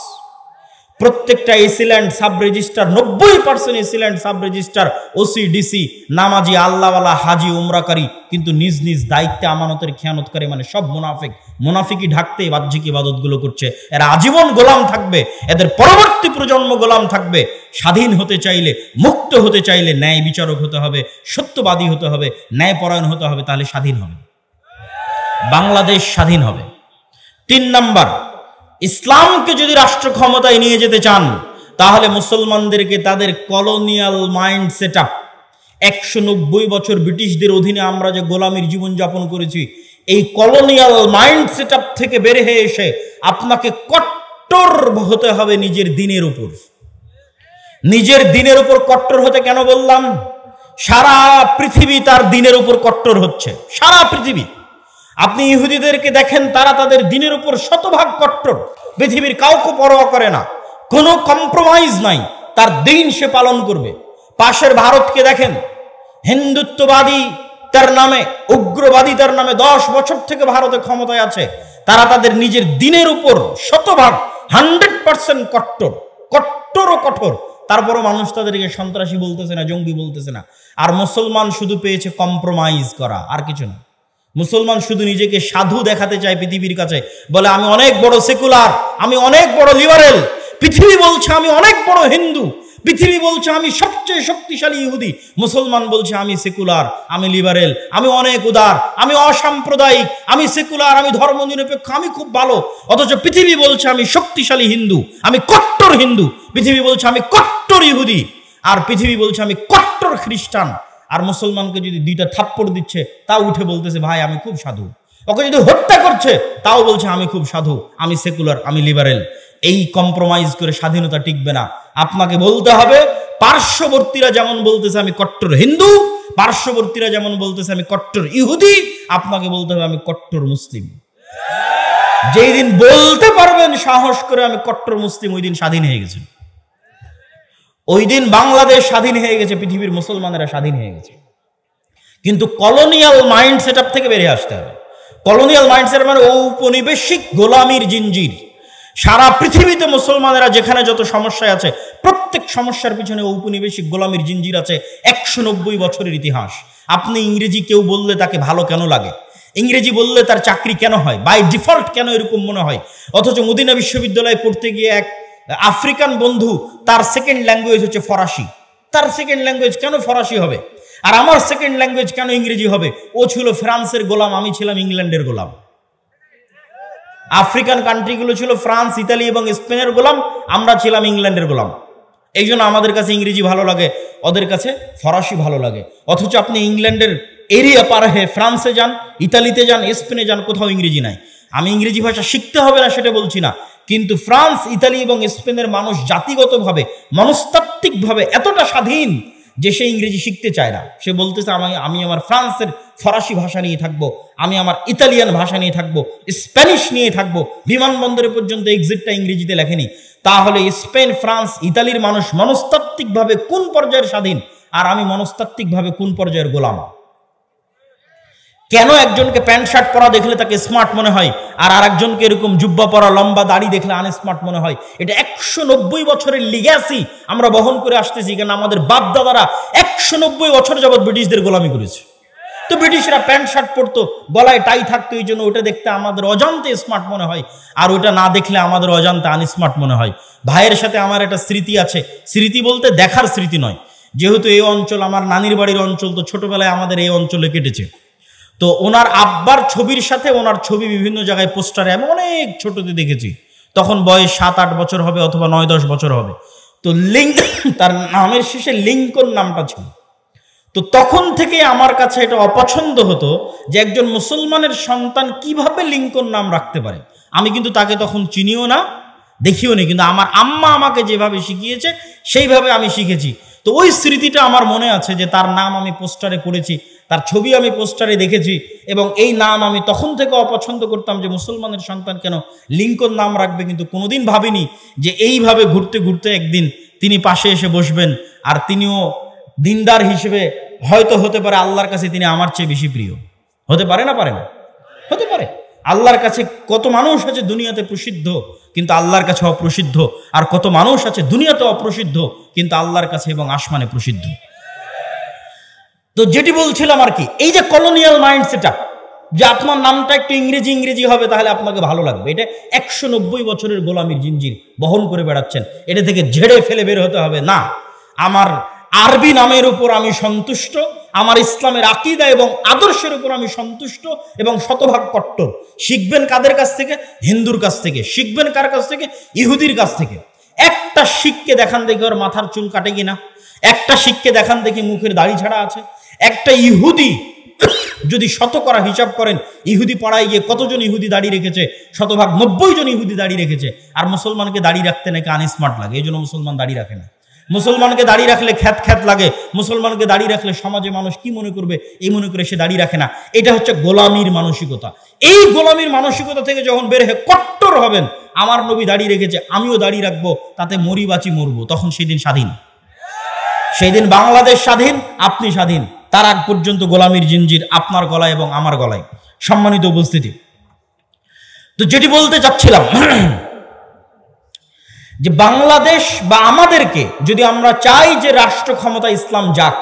প্রত্যেকটা AC land sub registrar, 90% AC land sub registrar, OC, DC, নামাজি, আল্লাহওয়ালা, হাজি, উমরাকারী, কিন্তু নিজ নিজ দায়িত্বে আমানতের খেয়ানতকারী, মানে সব মুনাফিক। মুনাফিকি ঢাকতে বাহ্যিক ইবাদতগুলো করছে। এরা আজীবন গোলাম থাকবে, এদের পরবর্তী প্রজন্ম গোলাম থাকবে। স্বাধীন হতে চাইলে, মুক্ত হতে চাইলে ন্যায় বিচারক হতে হবে, সত্যবাদী হতে হবে, ন্যায়পরায়ণ হতে হবে, তাহলে স্বাধীন হবে, বাংলাদেশ স্বাধীন হবে। 3 নাম্বার, ইসলামকে যদি রাষ্ট্র ক্ষমতায় নিয়ে যেতে চান, তাহলে মুসলমানদেরকে তাদের কলোনিয়াল মাইন্ড সেট আপ, 190 বছর ব্রিটিশদের অধীনে আমরা যে গোলামীর জীবন যাপন করেছি, এই কলোনিয়াল মাইন্ড সেট আপ থেকে বের হয়ে এসে আপনাকে কট্টর হতে হবে নিজের দিনের উপর। নিজের দিনের উপর কট্টর হতে কেন বললাম? সারা পৃথিবী তার দিনের উপর কট্টর হচ্ছে, সারা পৃথিবী। আপনি ইহুদিদেরকে দেখেন, তারা তাদের দিনের উপর শতভাগ কট্টর, পৃথিবীর কাউকে পরোয়া করে না, কোনো কম্প্রোমাইজ নাই, তার দিন সে পালন করবে। পাশের ভারতকে দেখেন, হিন্দুত্ববাদী তার নামে, উগ্রবাদী তার নামে 10 বছর থেকে ভারতে ক্ষমতায় আছে, তারা তাদের নিজের দিনের উপর শতভাগ 100% কট্টর, কট্টর ও কঠোর। তারপরও মানুষ তাদেরকে সন্ত্রাসী বলতেছে না, জঙ্গি বলতেছে না। আর মুসলমান শুধু পেয়েছে কম্প্রোমাইজ করা, আর কিছু না। মুসলমান শুধু নিজেকে সাধু দেখাতে চায় পৃথিবীর কাছে, বলে আমি অনেক বড় সেকুলার, আমি অনেক বড় লিবারেল। পৃথিবী বলছে আমি অনেক বড় হিন্দু, পৃথিবী বলছে আমি সবচেয়ে শক্তিশালী ইহুদি। মুসলমান বলছে আমি সেকুলার, আমি লিবারেল, আমি অনেক উদার, আমি অসাম্প্রদায়িক, আমি সেকুলার, আমি ধর্মনিরপেক্ষ, আমি খুব ভালো। অথচ পৃথিবী বলছে আমি শক্তিশালী হিন্দু, আমি কট্টর হিন্দু। পৃথিবী বলছে আমি কট্টর ইহুদি, আর পৃথিবী বলছে আমি কট্টর খ্রিস্টান। আর মুসলমানকে যদি 2টা থাপ্পড় দিচ্ছে, তাও উঠে বলতেছে ভাই আমি খুব সাধু। ওকে যদি হত্যা করছে, তাও বলছে আমি খুব সাধু, আমি সেকুলার, আমি লিবারেল। এই কম্প্রোমাইজ করে স্বাধীনতা টিকবে না। আপনাকে বলতে হবে, পার্শ্ববর্তীরা যেমন বলতেছে আমি কট্টর হিন্দু, পার্শ্ববর্তীরা যেমন বলতেছে আমি কট্টর ইহুদি, আপনাকে বলতে হবে আমি কট্টর মুসলিম। যেই দিন বলতে পারবেন সাহস করে আমি কট্টর মুসলিম, ওই দিন স্বাধীন হয়ে গেছে। ওই দিন বাংলাদেশ স্বাধীন হয়ে গেছে, পৃথিবীর মুসলমানেরা স্বাধীন হয়ে গেছে। কিন্তু কলোনিয়াল মাইন্ড সেট আপ থেকে বেরিয়ে আসতে হবে। কলোনিয়াল মাইন্ড সেট মানে ঔপনিবেশিক গোলামির জিঞ্জির। সারা পৃথিবীতে মুসলমানেরা যেখানে যত সমস্যায় আছে, প্রত্যেক সমস্যার পিছনে ঔপনিবেশিক গোলামির জিঞ্জির আছে। 190 বছরের ইতিহাস। আপনি ইংরেজি কেউ বললে তাকে ভালো কেন লাগে? ইংরেজি বললে তার চাকরি কেন হয়? বাই ডিফল্ট কেন এরকম মনে হয়? অথচ মদিনা বিশ্ববিদ্যালয়ে পড়তে গিয়ে এক আফ্রিকান বন্ধু, তার সেকেন্ড ল্যাঙ্গুয়েজ হচ্ছে ফরাসি। তার সেকেন্ড ল্যাঙ্গুয়েজ কেন ফরাসি হবে? আর আমার সেকেন্ড ল্যাঙ্গুয়েজ কেন ইংরেজি হবে? ও ছিল ফ্রান্সের গোলাম, আমি ছিলাম ইংল্যান্ডের গোলাম। আফ্রিকান কান্ট্রিগুলো ছিল ফ্রান্স, ইতালি এবং স্পেনের গোলাম, আমরা ছিলাম ইংল্যান্ডের গোলাম। এই জন্য আমাদের কাছে ইংরেজি ভালো লাগে, ওদের কাছে ফরাসি ভালো লাগে। অথচ আপনি ইংল্যান্ডের এরিয়া পার হয়ে ফ্রান্সে যান, ইতালিতে যান, স্পেনে যান, কোথাও ইংরেজি নাই। আমি ইংরেজি ভাষা শিখতে হবে না সেটা বলছি না, কিন্তু ফ্রান্স, ইতালি এবং স্পেনের মানুষ জাতিগতভাবে, মনস্তাত্ত্বিকভাবে এতটা স্বাধীন যে সে ইংরেজি শিখতে চায় না। সে বলতেছে আমি আমার ফ্রান্সের ফরাসি ভাষা নিয়ে থাকবো, আমি আমার ইতালিয়ান ভাষা নিয়ে থাকবো, স্প্যানিশ নিয়ে থাকবো। বিমানবন্দরে পর্যন্ত এক্সিটটা ইংরেজিতে লেখেনি। তাহলে স্পেন, ফ্রান্স, ইতালির মানুষ মনস্তাত্ত্বিকভাবে কোন পর্যায়ের স্বাধীন, আর আমি মনস্তাত্ত্বিকভাবে কোন পর্যায়ের গোলাম? কেন একজনকে প্যান্ট শার্ট পরা দেখলে তাকে স্মার্ট মনে হয়, আর আরেকজনকে এরকম জুব্বা পরা, লম্বা দাড়ি দেখলে আনস্মার্ট মনে হয়? এটা 190 বছরের লিগ্যাসি আমরা বহন করে আসতেছি। কেন? আমাদের বাপ দাদারা 190 বছর যাবৎ ব্রিটিশদের গোলামি করেছে। তো ব্রিটিশরা প্যান্ট শার্ট পরতো, গলায় টাই থাকতো, এই জন্য ওটা দেখতে আমাদের অজান্তে স্মার্ট মনে হয়, আর ওটা না দেখলে আমাদের অজান্তে আনস্মার্ট মনে হয়। ভাইয়ের সাথে আমার একটা স্মৃতি আছে, স্মৃতি বলতে দেখার স্মৃতি নয়। যেহেতু এই অঞ্চল আমার নানির বাড়ির অঞ্চল, তো ছোটবেলায় আমাদের এই অঞ্চলে কেটেছে। তো ওনার আব্বার ছবির সাথে ওনার ছবি বিভিন্ন জায়গায় পোস্টারে আমি অনেক ছোটতে দেখেছি। তখন বয়স 7-8 বছর হবে, অথবা 9-10 বছর হবে। তো তার নামের শেষে লিঙ্কন নামটা ছিল। তো তখন থেকে আমার কাছে এটা অপছন্দ হতো যে একজন মুসলমানের সন্তান কিভাবে লিঙ্কন নাম রাখতে পারে। আমি কিন্তু তাকে তখন চিনিও না, দেখিও নি, কিন্তু আমার আম্মা আমাকে যেভাবে শিখিয়েছে সেইভাবে আমি শিখেছি। তো ওই স্মৃতিটা আমার মনে আছে যে তার নাম আমি পোস্টারে পড়েছি, তার ছবি আমি পোস্টারে দেখেছি, এবং এই নাম আমি তখন থেকে অপছন্দ করতাম যে মুসলমানের সন্তান কেন লিঙ্কন নাম রাখবে। কিন্তু কোনোদিন ভাবিনি যে এইভাবে ঘুরতে ঘুরতে একদিন তিনি পাশে এসে বসবেন, আর তিনিও দিনদার হিসেবে হয়তো হতে পারে আল্লাহর কাছে তিনি আমার চেয়ে বেশি প্রিয়। হতে পারে না? পারে না? হতে পারে। আল্লাহর কাছে কত মানুষ আছে দুনিয়াতে প্রসিদ্ধ কিন্তু আল্লাহর কাছে অপ্রসিদ্ধ, আর কত মানুষ আছে দুনিয়াতে অপ্রসিদ্ধ কিন্তু আল্লাহর কাছে এবং আসমানে প্রসিদ্ধ। তো যেটি বলছিলাম আর কি, এই যে কলোনিয়াল মাইন্ড সেটআপ, যে আপনার নামটা একটু ইংরেজি ইংরেজি হবে তাহলে আপনাকে ভালো লাগবে, এটা 190 বছরের গোলামির জিঞ্জির বহন করে বেড়াচ্ছেন। এটা থেকে ঝেড়ে ফেলে বের হতে হবে না। আমার আরবি নামের উপর আমি সন্তুষ্ট, আমার ইসলামের আকীদা এবং আদর্শের উপর আমি সন্তুষ্ট এবং শতভাগ কট্টর। শিখবেন কাদের কাছ থেকে? হিন্দুর কাছ থেকে। শিখবেন কার কাছ থেকে? ইহুদির কাছ থেকে। একটা শিখকে দেখান দেখি ওর মাথার চুল কাটে কিনা, একটা শিখকে দেখান দেখি মুখের দাড়ি ছাড়া আছে। একটা ইহুদি যদি শতকরা হিসাব করেন, ইহুদি পাড়ায় গিয়ে কতজন ইহুদি দাড়ি রেখেছে? শতভাগ 90 জন ইহুদি দাড়ি রেখেছে। আর মুসলমানকে দাড়ি রাখতে নাকি আনস্মার্ট লাগে, এই জন্য মুসলমান দাড়ি রাখে না। মুসলমানকে দাড়ি রাখলে খ্যাত খ্যাত লাগে, মুসলমানকে দাড়ি রাখলে সমাজে মানুষ কি মনে করবে এই মনে করে সে দাড়ি রাখে না। এটা হচ্ছে গোলামির মানসিকতা। এই গোলামির মানসিকতা থেকে যখন বের হয়ে কট্টর হবেন, আমার নবী দাড়ি রেখেছে আমিও দাড়ি রাখবো, তাতে মরি বাঁচি মরবো, তখন সেদিন স্বাধীন। সেই দিন বাংলাদেশ স্বাধীন, আপনি স্বাধীন। তার আগ পর্যন্ত গোলামির জিঞ্জির আপনার গলায় এবং আমার গলায়। সম্মানিত উপস্থিতি, তো যেটি বলতে চাচ্ছিলাম যে বাংলাদেশ বা আমাদেরকে যদি আমরা চাই যে রাষ্ট্র ক্ষমতা ইসলাম যাক,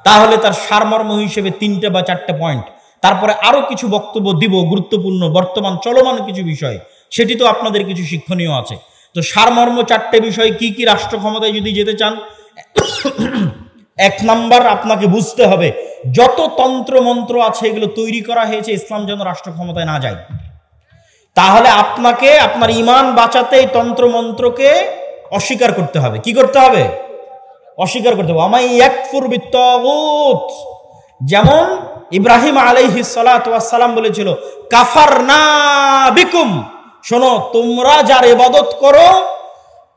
তাহলে তার সারমর্ম হিসেবে 3টে বা 4টে পয়েন্ট, তারপরে আরো কিছু বক্তব্য দিব গুরুত্বপূর্ণ বর্তমান চলমান কিছু বিষয়, সেটি তো আপনাদের কিছু শিক্ষণীয় আছে। তো সারমর্ম 4টে বিষয় কি কি রাষ্ট্র ক্ষমতায় যদি যেতে চান। 1 নাম্বার, আপনাকে বুঝতে হবে যত তন্ত্র মন্ত্র আছে এগুলো তৈরি করা হয়েছে ইসলাম যেন রাষ্ট্র ক্ষমতায় না যায়। তাহলে আপনাকে আপনার ঈমান বাঁচাতে এই তন্ত্র মন্ত্রকে অস্বীকার করতে হবে। কি করতে হবে? অস্বীকার করতে হবে। আমাই ইয়াকফুর বিত্তাগুত, যেমন ইব্রাহিম আলাইহিস সালাতু ওয়াস সালাম বলেছিল কাফারনা বিকুম, শোনো তোমরা যার ইবাদত করো,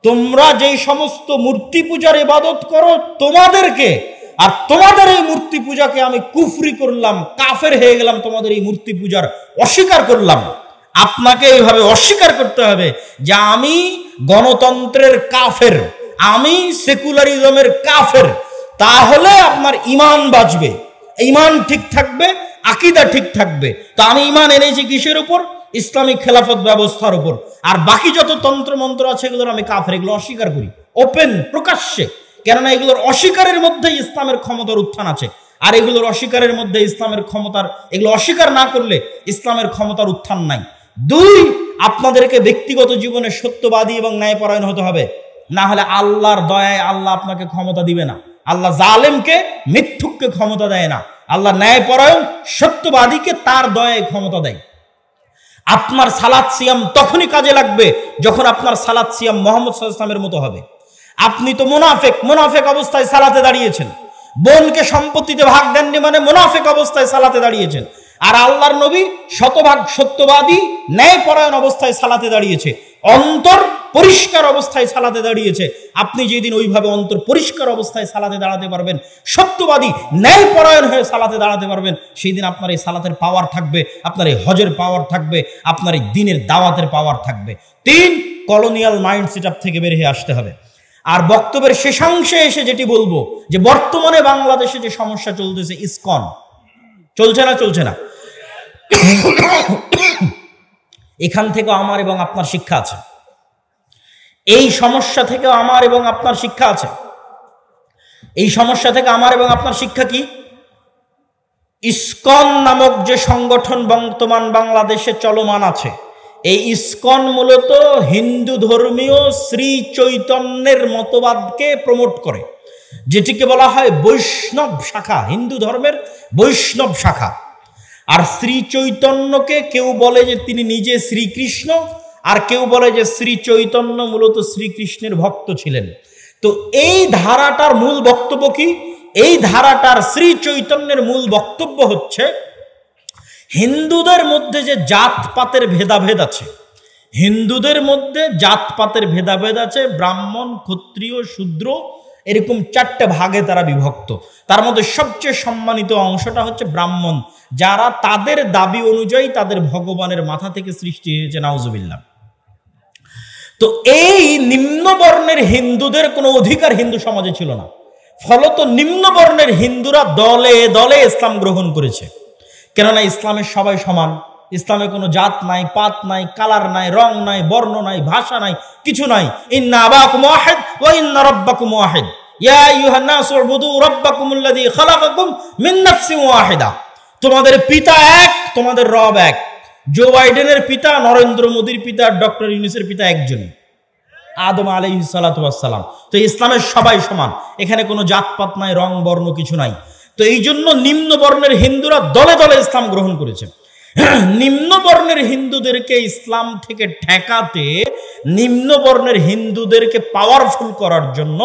তোমরা যেই সমস্ত মূর্তি পূজার ইবাদত করো তোমাদেরকে, আর তোমাদের এই মূর্তি পূজাকে আমি কুফরি করলাম, কাফের হয়ে গেলাম, তোমাদের এই মূর্তি পূজার অস্বীকার করলাম। আপনাকে এইভাবে অস্বীকার করতে হবে যে আমি গণতন্ত্রের কাফের, আমি সেকুলারিজমের কাফের। তাহলে আপনার ঈমান বাঁচবে, ঈমান ঠিক থাকবে, আকীদা ঠিক থাকবে। তো আমি ঈমান এনেছি কিসের উপর? ইসলামিক খেলাফত ব্যবস্থার উপর। আর বাকি যত তন্ত্র মন্ত্র আছে এগুলোর আমি কাফের, এগুলো অস্বীকার করি ওপেন প্রকাশ্যে। কেননা এগুলোর অস্বীকারের মধ্যে ইসলামের ক্ষমতার উত্থান আছে, আর এগুলোর অস্বীকারের মধ্যে ইসলামের ক্ষমতার, এগুলো অস্বীকার না করলে ইসলামের ক্ষমতার উত্থান নাই। 2, আপনাদেরকে ব্যক্তিগত জীবনে সত্যবাদী এবং ন্যায়পরায়ণ হতে হবে, না হলে আল্লাহর দয়ায় আল্লাহ আপনাকে ক্ষমতা দিবে না। আল্লাহ জালেমকে, মিথ্যুককে ক্ষমতা দেয় না, আল্লাহ ন্যায়পরায়ণ সত্যবাদীকে তার দয়ায় ক্ষমতা দেয়। আপনার সালাত সিয়াম তখনই কাজে লাগবে যখন আপনার সালাত সিয়াম মুহাম্মদ সাল্লাল্লাহু আলাইহি ওয়াসাল্লামের মতো হবে। আপনি তো মুনাফেক অবস্থায় সালাতে দাঁড়িয়েছেন, বোনকে সম্পত্তিতে ভাগ দেননি মানে মুনাফেক অবস্থায় সালাতে দাঁড়িয়েছেন। আর আল্লাহর নবী শতভাগ সত্যবাদী ন্যায়পরায়ণ অবস্থায় সালাতে দাঁড়িয়েছে, অন্তর পরিষ্কার অবস্থায় সালাতে দাঁড়িয়েছে। আপনি যেদিন ওইভাবে অন্তর পরিষ্কার অবস্থায় সালাতে দাঁড়াতে পারবেন, সত্যবাদী ন্যায়পরায়ণ হয়ে সালাতে দাঁড়াতে পারবেন, সেই দিন আপনার এই সালাতের পাওয়ার থাকবে, আপনার এই হজের পাওয়ার থাকবে, আপনার এই দ্বীনের দাওয়াতের পাওয়ার থাকবে। 3, কলোনিয়াল মাইন্ড সেটআপ থেকে বের হয়ে আসতে হবে। আর বক্তব্যের শেষাংশে এসে যেটি বলবো যে বর্তমানে বাংলাদেশে যে সমস্যা চলতেছে, ইসকন চলছে না এখান থেকে আমার এবং আপনার শিক্ষা আছে, এই সমস্যা থেকে আমার এবং আপনার শিক্ষা আছে। এই সমস্যা থেকে আমার এবং আপনার শিক্ষা কি? ইসকন নামক যে সংগঠন বর্তমান বাংলাদেশে চলমান আছে, এই ইসকন মূলত হিন্দু ধর্মীয় শ্রী চৈতন্যের মতবাদকে প্রমোট করে, যেটিকে বলা হয় বৈষ্ণব শাখা, হিন্দু ধর্মের বৈষ্ণব শাখা। আর শ্রী চৈতন্যকে কেউ বলে যে তিনি নিজে শ্রীকৃষ্ণ, আর কেউ বলে যে শ্রী চৈতন্য মূলত শ্রীকৃষ্ণের ভক্ত ছিলেন। তো এই ধারাটার মূল বক্তব্য কি? এই ধারাটার শ্রী চৈতন্যের মূল বক্তব্য হচ্ছে হিন্দুদের মধ্যে যে জাতপাতের ভেদাভেদ আছে, হিন্দুদের মধ্যে জাতপাতের ভেদাভেদ আছে, ব্রাহ্মণ, ক্ষত্রিয়, শূদ্র, এরকম 4টে ভাগে তারা বিভক্ত। তার মধ্যে সবচেয়ে সম্মানিত অংশটা হচ্ছে ব্রাহ্মণ, যারা তাদের দাবি অনুযায়ী তাদের ভগবানের মাথা থেকে সৃষ্টি হয়েছে, নাউজুবিল্লাহ। তো এই নিম্নবর্ণের হিন্দুদের কোনো অধিকার হিন্দু সমাজে ছিল না, ফলত নিম্নবর্ণের হিন্দুরা দলে দলে ইসলাম গ্রহণ করেছে। কেননা ইসলামের সবাই সমান, ইসলামে কোনো জাত নাই, পাত নাই, কালার নাই, রং নাই, বর্ণ নাই, ভাষা নাই, কিছু নাই। ইন্না আবাকুম ওয়াহিদ ওয়া ইন্না রাব্বাকুম ওয়াহিদ ইয়া আইয়ুহান নাসু উবুদু রাব্বাকুমুল্লাযী খালাকাকুম মিন নাফসিন ওয়াহিদা। তোমাদের পিতা এক, তোমাদের রব এক। জো বাইডেনের পিতা, নরেন্দ্র মোদীর পিতা, ডক্টর ইউনূসের পিতা একজনই। আদম আলাইহিস সালাতু ওয়াস সালাম। তো ইসলামের সবাই সমান, এখানে কোনো জাতপাত নাই, রং বর্ণ কিছু নাই। তো এই জন্য নিম্ন বর্ণের হিন্দুরা দলে দলে ইসলাম গ্রহণ করেছে। নিম্ন বর্ণের হিন্দুদেরকে ইসলাম থেকে ঠেকাতে, নিম্ন বর্ণের হিন্দুদেরকে পাওয়ারফুল করার জন্য,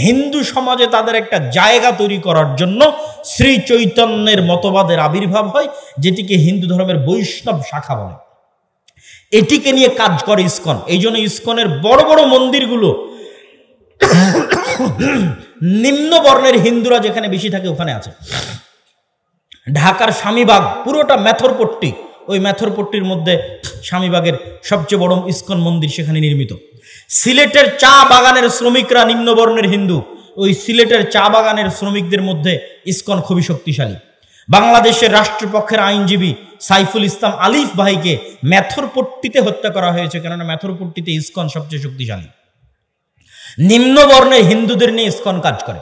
হিন্দু সমাজে তাদের একটা জায়গা তৈরি করার জন্য শ্রী চৈতন্যের মতবাদের আবির্ভাব হয়, যেটিকে হিন্দু ধর্মের বৈষ্ণব শাখা বলে। এটিকে নিয়ে কাজ করে ইসকন। এই জন্য ইসকনের বড় বড় মন্দিরগুলো নিম্ন বর্ণের হিন্দুরা যেখানে বেশি থাকে ওখানে আছে। ঢাকার স্বামীবাগ পুরোটা মেথরপট্টি, ওই মেথরপট্টির মধ্যে স্বামীবাগের সবচেয়ে বড় ইসকন মন্দির সেখানে নির্মিত। সিলেটের চা বাগানের শ্রমিকরা নিম্নবর্ণের হিন্দু, ওই সিলেটের চা বাগানের শ্রমিকদের মধ্যে ইসকন খুবই শক্তিশালী। বাংলাদেশের রাষ্ট্রপক্ষের আইনজীবী সাইফুল ইসলাম আলিফ ভাইকে মেথরপট্টিতে হত্যা করা হয়েছে, কেননা মেথরপট্টিতে ইসকন সবচেয়ে শক্তিশালী। নিম্নবর্ণের হিন্দুদের নিয়ে ইসকন কাজ করে।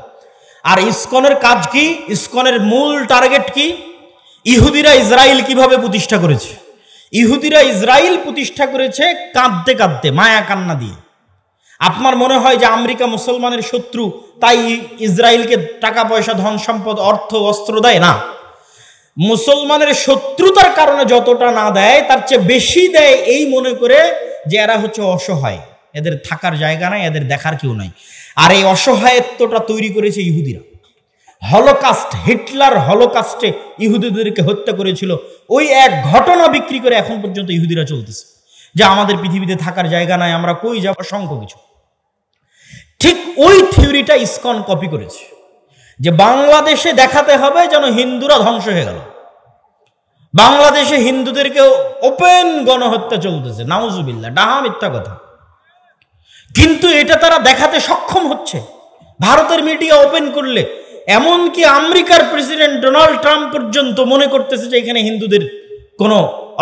আর ইসকনের কাজ কি? ইসকনের মূল টার্গেট কি? ইহুদিরা ইসরায়েল কিভাবে প্রতিষ্ঠা করেছে? ইহুদিরা ইসরায়েল প্রতিষ্ঠা করেছে কাঁদতে কাঁদতে, মায়া কান্না দিয়ে। আপনার মনে হয় যে আমেরিকা মুসলমানের শত্রু, তাই ইসরায়েলকে টাকা পয়সা, ধন সম্পদ, অর্থ, অস্ত্র দেয় না। মুসলমানের শত্রুতার কারণে যতটা না দেয় তার চেয়ে বেশি দেয় এই মনে করে যে এরা হচ্ছে অসহায়, এদের থাকার জায়গা নাই, এদের দেখার কেউ নাই। আর এই অসহায়ত্বটা তৈরি করেছে ইহুদিরা। হলোকাস্ট, হিটলার হলোকাস্টে ইহুদিদেরকে হত্যা করেছিল, ওই এক ঘটনা বিক্রি করে এখন পর্যন্ত ইহুদিরা চলতেছে যে আমাদের পৃথিবীতে থাকার জায়গা নাই, আমরা কই যাব, অসংখ্য কিছু। ঠিক ওই থিওরিটা ইসকন কপি করেছে, যে বাংলাদেশে দেখাতে হবে যেন হিন্দুরা ধ্বংস হয়ে গেল। বাংলাদেশে হিন্দুদেরকে ওপেন গণহত্যা চলতেছে, নাউজুবিল্লাহ, ডাহা মিথ্যা কথা। কিন্তু এটা তারা দেখাতে সক্ষম হচ্ছে ভারতের মিডিয়া ওপেন করলে। এমনকি আমেরিকার প্রেসিডেন্ট ডোনাল্ড ট্রাম্প পর্যন্ত মনে করতেছে যে এখানে হিন্দুদের কোনো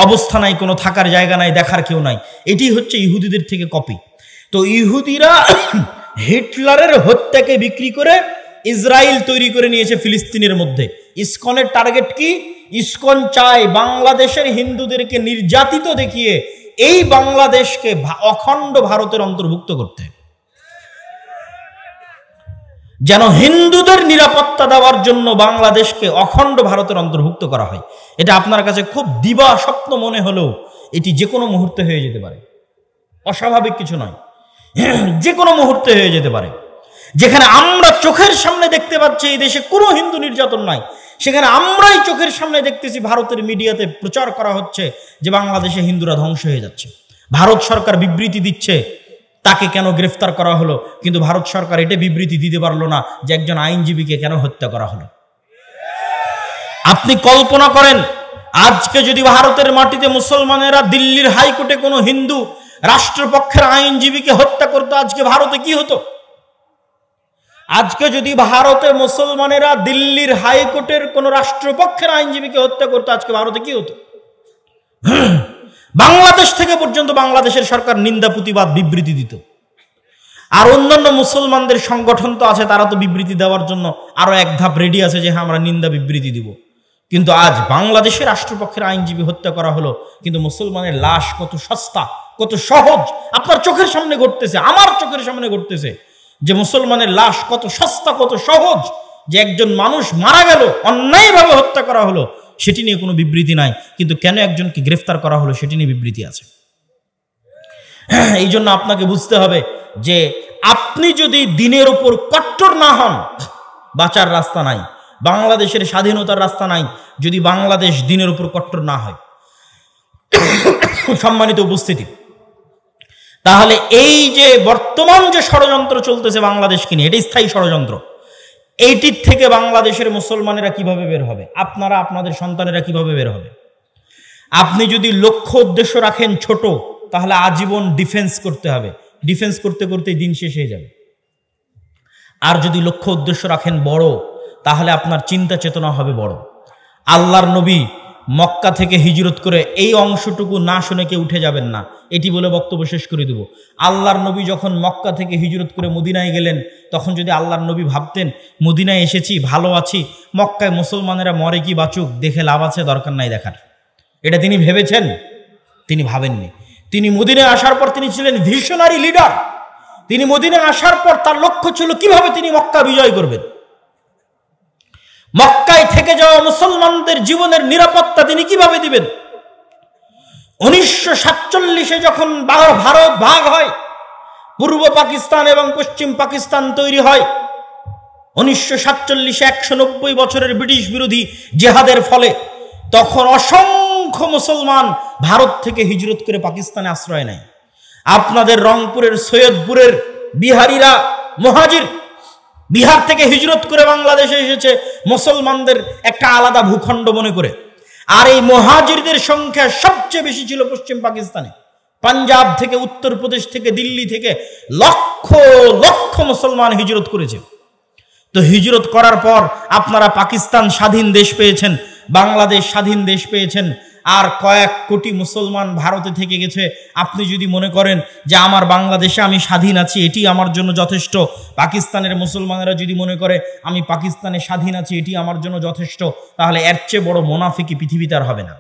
অবস্থা নাই, কোনো থাকার জায়গা নাই, দেখার কেউ নাই। এটি হচ্ছে ইহুদিদের থেকে কপি। তো ইহুদিরা হিটলারের হত্যাকে বিক্রি করে ইসরায়েল তৈরি করে নিয়েছে ফিলিস্তিনের মধ্যে। ইসকনের টার্গেট কি? ইসকন চায় বাংলাদেশের হিন্দুদেরকে নির্যাতিত দেখিয়ে এই বাংলাদেশকে অখণ্ড ভারতের অন্তর্ভুক্ত করতে, যেন হিন্দুদের নিরাপত্তা দেওয়ার জন্য বাংলাদেশকে অখণ্ড ভারতের অন্তর্ভুক্ত করা হয়। এটা আপনার কাছে খুব দিবা স্বপ্ন মনে হলেও এটি যে কোনো মুহূর্তে হয়ে যেতে পারে, অস্বাভাবিক কিছু নয়, যে কোনো মুহূর্তে হয়ে যেতে পারে। যেখানে আমরা চোখের সামনে দেখতে পাচ্ছি এই দেশে কোনো হিন্দু নির্যাতন নাই, সেখানে আমরাই চোখের সামনে দেখতেছি ভারতের মিডিয়াতে প্রচার করা হচ্ছে যে বাংলাদেশে হিন্দুরা ধ্বংস হয়ে যাচ্ছে। ভারত সরকার বিবৃতি দিচ্ছে তাকে কেন গ্রেফতার করা হলো, কিন্তু ভারত সরকার এটা বিবৃতি দিতে পারলো না যে একজন আইনজীবীকে কেন হত্যা করা হলো। আপনি কল্পনা করেন, আজকে যদি ভারতের মাটিতে মুসলমানেরা দিল্লির হাইকোর্টে কোনো হিন্দু রাষ্ট্রপক্ষের আইনজীবীকে হত্যা করতো, আজকে ভারতে কি হতো? আজকে যদি ভারতে মুসলমানেরা দিল্লির হাইকোর্টের কোন রাষ্ট্রপক্ষের আইনজীবীকে হত্যা করতো, আজকে ভারতে কি হতো? বাংলাদেশ থেকে পর্যন্ত বাংলাদেশের সরকার নিন্দা, প্রতিবাদ, বিবৃতি দিত। আর অন্যান্য মুসলমানদের সংগঠন তো আছে, তারা তো বিবৃতি দেওয়ার জন্য আরো এক ধাপ রেডি আছে যে হ্যাঁ আমরা নিন্দা বিবৃতি দিব। কিন্তু আজ বাংলাদেশের রাষ্ট্রপক্ষের আইনজীবী হত্যা করা হলো, কিন্তু মুসলমানের লাশ কত সস্তা, কত সহজ আপনার চোখের সামনে ঘটতেছে, আমার চোখের সামনে ঘটতেছে যে মুসলমানের লাশ কত সস্তা, কত সহজ, যে একজন মানুষ মারা গেল, অন্যায়ভাবে হত্যা করা হলো, সেটি নিয়ে কোনো বিবৃতি নাই। কিন্তু কেন একজনকে গ্রেফতার করা হলো সেটি নিয়ে বিবৃতি আছে। এই জন্য আপনাকে বুঝতে হবে যে আপনি যদি দিনের উপর কট্টর না হন, বাঁচার রাস্তা নাই, বাংলাদেশের স্বাধীনতার রাস্তা নাই যদি বাংলাদেশ দিনের উপর কট্টর না হয়। সম্মানিত উপস্থিতি, তাহলে এই যে বর্তমান যে ষড়যন্ত্র চলতেছে বাংলাদেশকে নিয়ে, এটি স্থায়ী ষড়যন্ত্র। এইটির থেকে বাংলাদেশের মুসলমানেরা কিভাবে বের হবে, আপনারা আপনাদের সন্তানেরা কিভাবে বের হবে? আপনি যদি লক্ষ্য উদ্দেশ্য রাখেন ছোট, তাহলে আজীবন ডিফেন্স করতে হবে, ডিফেন্স করতে করতে দিন শেষ হয়ে যাবে। আর যদি লক্ষ্য উদ্দেশ্য রাখেন বড়, তাহলে আপনার চিন্তা চেতনা হবে বড়। আল্লাহর নবী মক্কা থেকে হিজরত করে, এই অংশটুকু না শুনে কেউ উঠে যাবেন না, এটি বলে বক্তব্য শেষ করে দেব। আল্লাহর নবী যখন মক্কা থেকে হিজরত করে মদিনায় গেলেন, তখন যদি আল্লাহর নবী ভাবতেন মদিনায় এসেছি, ভালো আছি, মক্কায় মুসলমানেরা মরে কি বাঁচুক, দেখে লাভ আছে, দরকার নাই দেখার, এটা তিনি ভেবেছেন? তিনি ভাবেননি। তিনি মদিনায় আসার পর তিনি ছিলেন ভিশনারি লিডার, তিনি মদিনায় আসার পর তার লক্ষ্য ছিল কিভাবে তিনি মক্কা বিজয় করবেন। মক্কায় থেকে যাওয়া মুসলমানদের জীবনের নিরাপত্তা তিনি কিভাবে দিবেন। 1947 যখন ভারত ভাগ হয়, পূর্ব পাকিস্তান এবং পশ্চিম পাকিস্তান তৈরি হয়, 1947 190 বছরের ব্রিটিশ বিরোধী জেহাদের ফলে তখন অসংখ্য মুসলমান ভারত থেকে হিজরত করে পাকিস্তানে আশ্রয় নেয়। আপনাদের রংপুরের সৈয়দপুরের বিহারিরা মুহাজির, বিহার থেকে হিজরত করে বাংলাদেশে এসেছে মুসলমানদের একটা আলাদা ভূখণ্ড মনে করে। আর এই মুহাজিরদের সংখ্যা সবচেয়ে বেশি ছিল পশ্চিম পাকিস্তানে। পাঞ্জাব থেকে, উত্তরপ্রদেশ থেকে, দিল্লি থেকে লক্ষ লক্ষ মুসলমান হিজরত করেছে। তো হিজরত করার পর আপনারা পাকিস্তান স্বাধীন দেশ পেয়েছেন, বাংলাদেশ স্বাধীন দেশ পেয়েছেন, আর কয়েক কোটি মুসলমান ভারতে থেকে গেছে। আপনি যদি মনে করেন যে আমার বাংলাদেশে আমি স্বাধীন আছি, এটি আমার জন্য যথেষ্ট, পাকিস্তানের মুসলমানেরা যদি মনে করে আমি পাকিস্তানে স্বাধীন আছি, এটি আমার জন্য যথেষ্ট, তাহলে এর চেয়ে বড় মুনাফিকি পৃথিবীতে আর হবে না।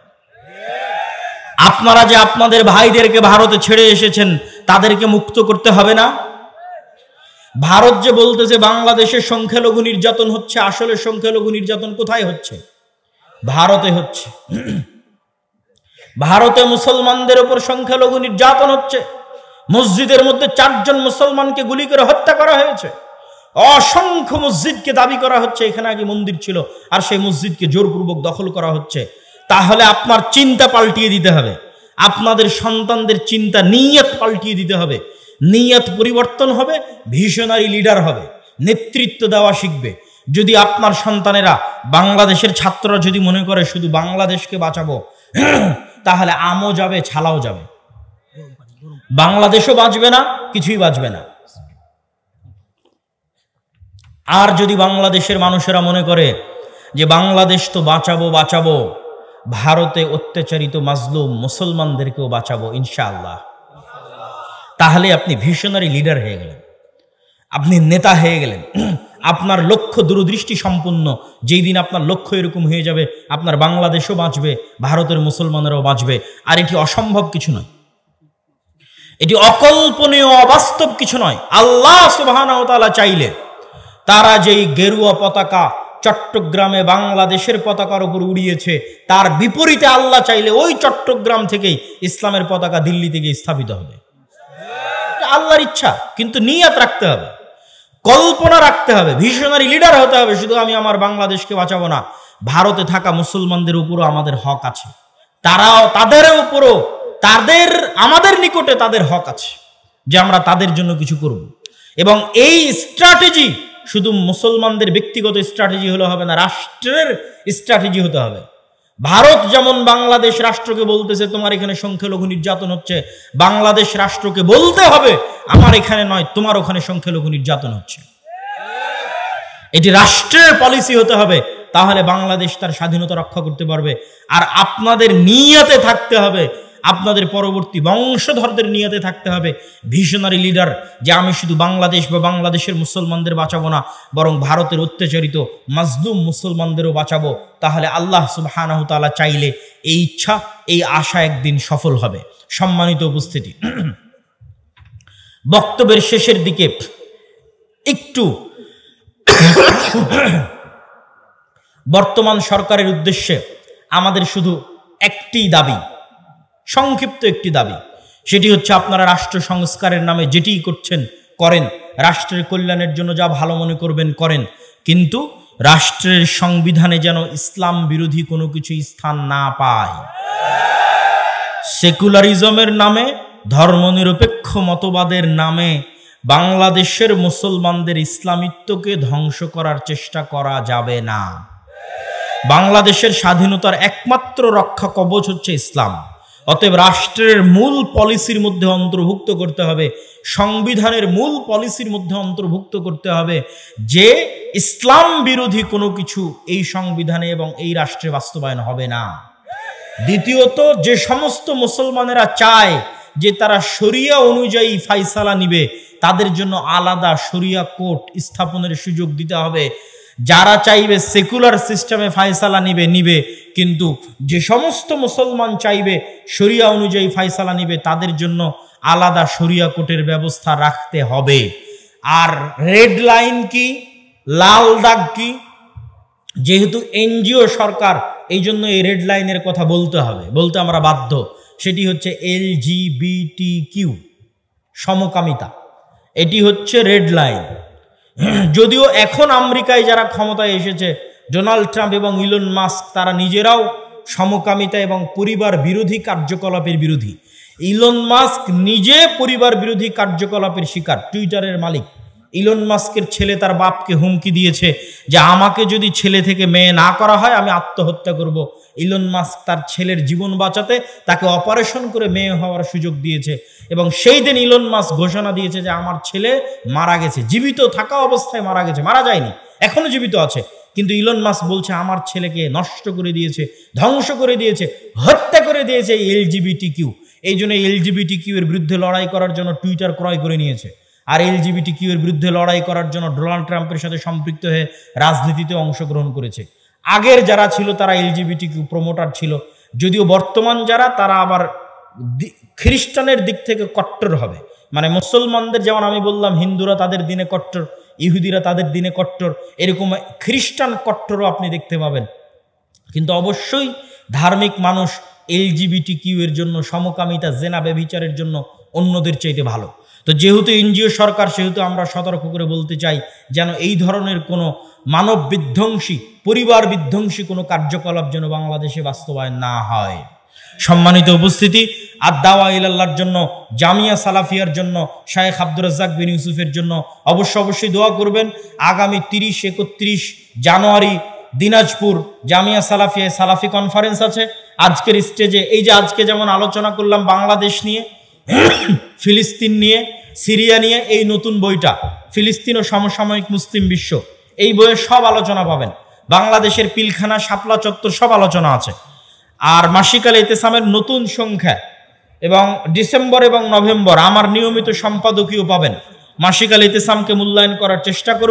আপনারা যে আপনাদের ভাইদেরকে ভারতে ছেড়ে এসেছেন, তাদেরকে মুক্ত করতে হবে না? ভারত যে বলতেছে বাংলাদেশের সংখ্যালঘু নির্যাতন হচ্ছে, আসলে সংখ্যালঘু নির্যাতন কোথায় হচ্ছে? ভারতে হচ্ছে। ভারতে মুসলমানদের উপর সংখ্যালঘু নির্যাতন হচ্ছে। মসজিদের মধ্যে 4 জন মুসলমানকে গুলি করে হত্যা করা হয়েছে। অসংখ্য মসজিদকে দাবি করা হচ্ছে এখানে আগে মন্দির ছিল, আর সেই মসজিদকে জোরপূর্বক দখল করা হচ্ছে। তাহলে আপনার চিন্তা পাল্টিয়ে দিতে হবে, আপনাদের সন্তানদের চিন্তা, নিয়ত পাল্টিয়ে দিতে হবে। নিয়ত পরিবর্তন হবে, ভিশনারি লিডার হবে, নেতৃত্ব দেওয়া শিখবে। যদি আপনার সন্তানেরা, বাংলাদেশের ছাত্ররা যদি মনে করে শুধু বাংলাদেশকে বাঁচাবো, তাহলে আমও যাবে, ছালাও যাবে, বাংলাদেশও বাঁচবে না, কিছুই বাঁচবে না। আর যদি বাংলাদেশের মানুষেরা মনে করে যে বাংলাদেশ তো বাঁচাবো বাঁচাবো, ভারতে অত্যাচারিত মাজলুম মুসলমানদেরকেও বাঁচাবো ইনশাআল্লাহ, তাহলে আপনি ভিশনারি লিডার হয়ে গেলেন, আপনি নেতা হয়ে গেলেন। আপনার লক্ষ্য দূরদৃষ্টি সম্পন্ন। যেই দিন আপনার লক্ষ্য এরকম হয়ে যাবে, আপনার বাংলাদেশও বাঁচবে, ভারতের মুসলমানেরাও বাঁচবে। আর এটি অসম্ভব কিছু নয়, এটি অকল্পনীয় অবাস্তব কিছু নয়। আল্লাহ সুবহানাহু ওয়া তাআলা চাইলে তারা যেই গেরুয়া পতাকা চট্টগ্রামে বাংলাদেশের পতাকার উপর উড়িয়েছে, তার বিপরীতে আল্লাহ চাইলে ওই চট্টগ্রাম থেকেই ইসলামের পতাকা দিল্লি থেকে স্থাপিত হবে। আল্লাহর ইচ্ছা, কিন্তু নিয়ত রাখতে হবে, কল্পনা রাখতে হবে, ভিশনারি লিডার হতে হবে। শুধু আমি আমার বাংলাদেশকে বাঁচাবো না, ভারতে থাকা মুসলমানদের উপরও আমাদের হক আছে, তারাও, তাদের উপরও, আমাদের নিকটে তাদের হক আছে যে আমরা তাদের জন্য কিছু করব। এবং এই স্ট্র্যাটেজি শুধু মুসলমানদের ব্যক্তিগত স্ট্র্যাটেজি হলে হবে না, রাষ্ট্রের স্ট্র্যাটেজি হতে হবে। ভারত যেমন বাংলাদেশ রাষ্ট্রকে বলতেছে তোমার এখানে সংখ্যালঘু নির্যাতন হচ্ছে, বাংলাদেশ রাষ্ট্রকে বলতে হবে আমার এখানে নয়, তোমার ওখানে সংখ্যালঘু নির্যাতন হচ্ছে। এটি রাষ্ট্রের পলিসি হতে হবে, তাহলে বাংলাদেশ তার স্বাধীনতা রক্ষা করতে পারবে। আর আপনাদের নিয়তে থাকতে হবে, আপনাদের পরবর্তী বংশধরদের নিয়তে থাকতে হবে ভিশনারি লিডার, যে আমি শুধু বাংলাদেশ বা বাংলাদেশের মুসলমানদের বাঁচাবো না, বরং ভারতের অত্যাচারিত মাজলুম মুসলমানদেরও বাঁচাবো। তাহলে আল্লাহ সুবহানাহু ওয়া তাআলা চাইলে এই ইচ্ছা, এই আশা একদিন সফল হবে। সম্মানিত উপস্থিতি, বক্তব্যের শেষের দিকে একটু বর্তমান সরকারের উদ্দেশ্যে আমাদের শুধু একটি দাবি, সংক্ষিপ্ত একটি দাবি, সেটি হচ্ছে আপনারা রাষ্ট্র সংস্কারের নামে যেটি করছেন করেন, রাষ্ট্রের কল্যাণের জন্য যা ভালো মনে করবেন করেন, কিন্তু রাষ্ট্রের সংবিধানে যেন ইসলাম বিরোধী কোনো কিছু স্থান না পায়। সেকুলারিজমের নামে, ধর্মনিরপেক্ষ মতবাদের নামে বাংলাদেশের মুসলমানদের ইসলামিত্বকে ধ্বংস করার চেষ্টা করা যাবে না। বাংলাদেশের স্বাধীনতার একমাত্র রক্ষা কবচ হচ্ছে ইসলাম। অতএব রাষ্ট্রের মূল পলিসির মধ্যে অন্তর্ভুক্ত করতে হবে, সংবিধানের মূল পলিসির মধ্যে অন্তর্ভুক্ত করতে হবে যে ইসলাম বিরোধী কোনো কিছু এই সংবিধানে এবং এই রাষ্ট্রে বাস্তবায়ন হবে না। দ্বিতীয়ত, যে সমস্ত মুসলমানেরা চায় যে তারা শরিয়া অনুযায়ী ফাইসালা নিবে, তাদের জন্য আলাদা শরিয়া কোর্ট স্থাপনের সুযোগ দিতে হবে। যারা চাইবে সেকুলার সিস্টেমে ফায়সালা নিবে, কিন্তু যে সমস্ত মুসলমান চাইবে শরিয়া অনুযায়ী ফায়সালা নিবে তাদের জন্য আলাদা শরিয়া কোর্টের ব্যবস্থা রাখতে হবে। আর রেড লাইন কি, লাল দাগ কি? যেহেতু এনজিও সরকার, এই জন্য এই রেড লাইনের কথা বলতে আমরা বাধ্য। সেটি হচ্ছে LGBTQ, সমকামিতা। এটি হচ্ছে রেড লাইন। যদিও এখন আমেরিকায় যারা ক্ষমতায় এসেছে, ডোনাল্ড ট্রাম্প এবং ইলন মাস্ক, তারা নিজেরাও সমকামিতা এবং পরিবার বিরোধী কার্যকলাপের বিরোধী। ইলন মাস্ক নিজে পরিবার বিরোধী কার্যকলাপের শিকার, টুইটারের মালিক। ইলন মাস্কের ছেলে তার বাপকে হুমকি দিয়েছে যে আমাকে যদি ছেলে থেকে মেয়ে না করা হয় আমি আত্মহত্যা করব। ইলন মাস্ক তার ছেলের জীবন বাঁচাতে তাকে অপারেশন করে মেয়ে হওয়ার সুযোগ দিয়েছে, এবং সেই দিন ইলন মাস্ক ঘোষণা দিয়েছে যে আমার ছেলে মারা গেছে, জীবিত থাকা অবস্থায় মারা গেছে, মারা যায়নি, এখনো জীবিত আছে। কিন্তু ইলন মাস্ক বলছে আমার ছেলেকে নষ্ট করে দিয়েছে, ধ্বংস করে দিয়েছে, হত্যা করে দিয়েছে LGBTQ। এই জন্য LGBTQ এর বিরুদ্ধে লড়াই করার জন্য টুইটার ক্রয় করে নিয়েছে। আর LGBTQ এর বিরুদ্ধে লড়াই করার জন্য ডোনাল্ড ট্রাম্পের সাথে সম্পৃক্ত হয়ে রাজনীতিতে অংশগ্রহণ করেছে। আগের যারা ছিল তারা LGBTQ প্রমোটার ছিল, যদিও বর্তমান যারা তারা আবার খ্রিস্টানের দিক থেকে কট্টর হবে। মানে মুসলমানদের যেমন আমি বললাম হিন্দুরা তাদের দিনে কট্টর, ইহুদিরা তাদের দিনে কট্টর, এরকম খ্রিস্টান কট্টরও আপনি দেখতে পাবেন। কিন্তু অবশ্যই ধার্মিক মানুষ LGBTQ এর জন্য, সমকামিতা, জেনা, ব্যভিচারের জন্য অন্যদের চাইতে ভালো। তো যেহেতু এনজিও সরকার, সেহেতু আমরা সতর্ক করে বলতে চাই যেন এই ধরনের কোনো মানব বিধ্বংসী, পরিবার বিধ্বংসী কোনো কার্যকলাপ যেন বাংলাদেশে বাস্তবায়ন না হয়। সম্মানিত উপস্থিতি, আর দাওয়া ইলাল্লাহর জন্য, জামিয়া সালাফিয়ার জন্য, শায়েখ আব্দুর রাজ্জাক বিন ইউসুফের জন্য অবশ্যই দোয়া করবেন। আগামী 30-31 জানুয়ারি দিনাজপুর জামিয়া সালাফিয়ায় সালাফি কনফারেন্স আছে। আজকের স্টেজে এই যে আজকে যেমন আলোচনা করলাম বাংলাদেশ নিয়ে, ফিলিস্তিন নিয়ে, সিরিয়া নিয়ে, এই নতুন বইটা ফিলিস্তিন ও সমসাময়িক মুসলিম বিশ্ব, এই বইয়ে সব আলোচনা পাবেন। বাংলাদেশের পিলখানা, শাপলা চত্বর সব আলোচনা আছে। আর মাসিক আল ইতিসামের নতুন সংখ্যা এবং ডিসেম্বর এবং নভেম্বর আমার নিয়মিত সম্পাদকীয় পাবেন। মাসিক আল ইতিসামকে মূল্যায়ন করার চেষ্টা করব।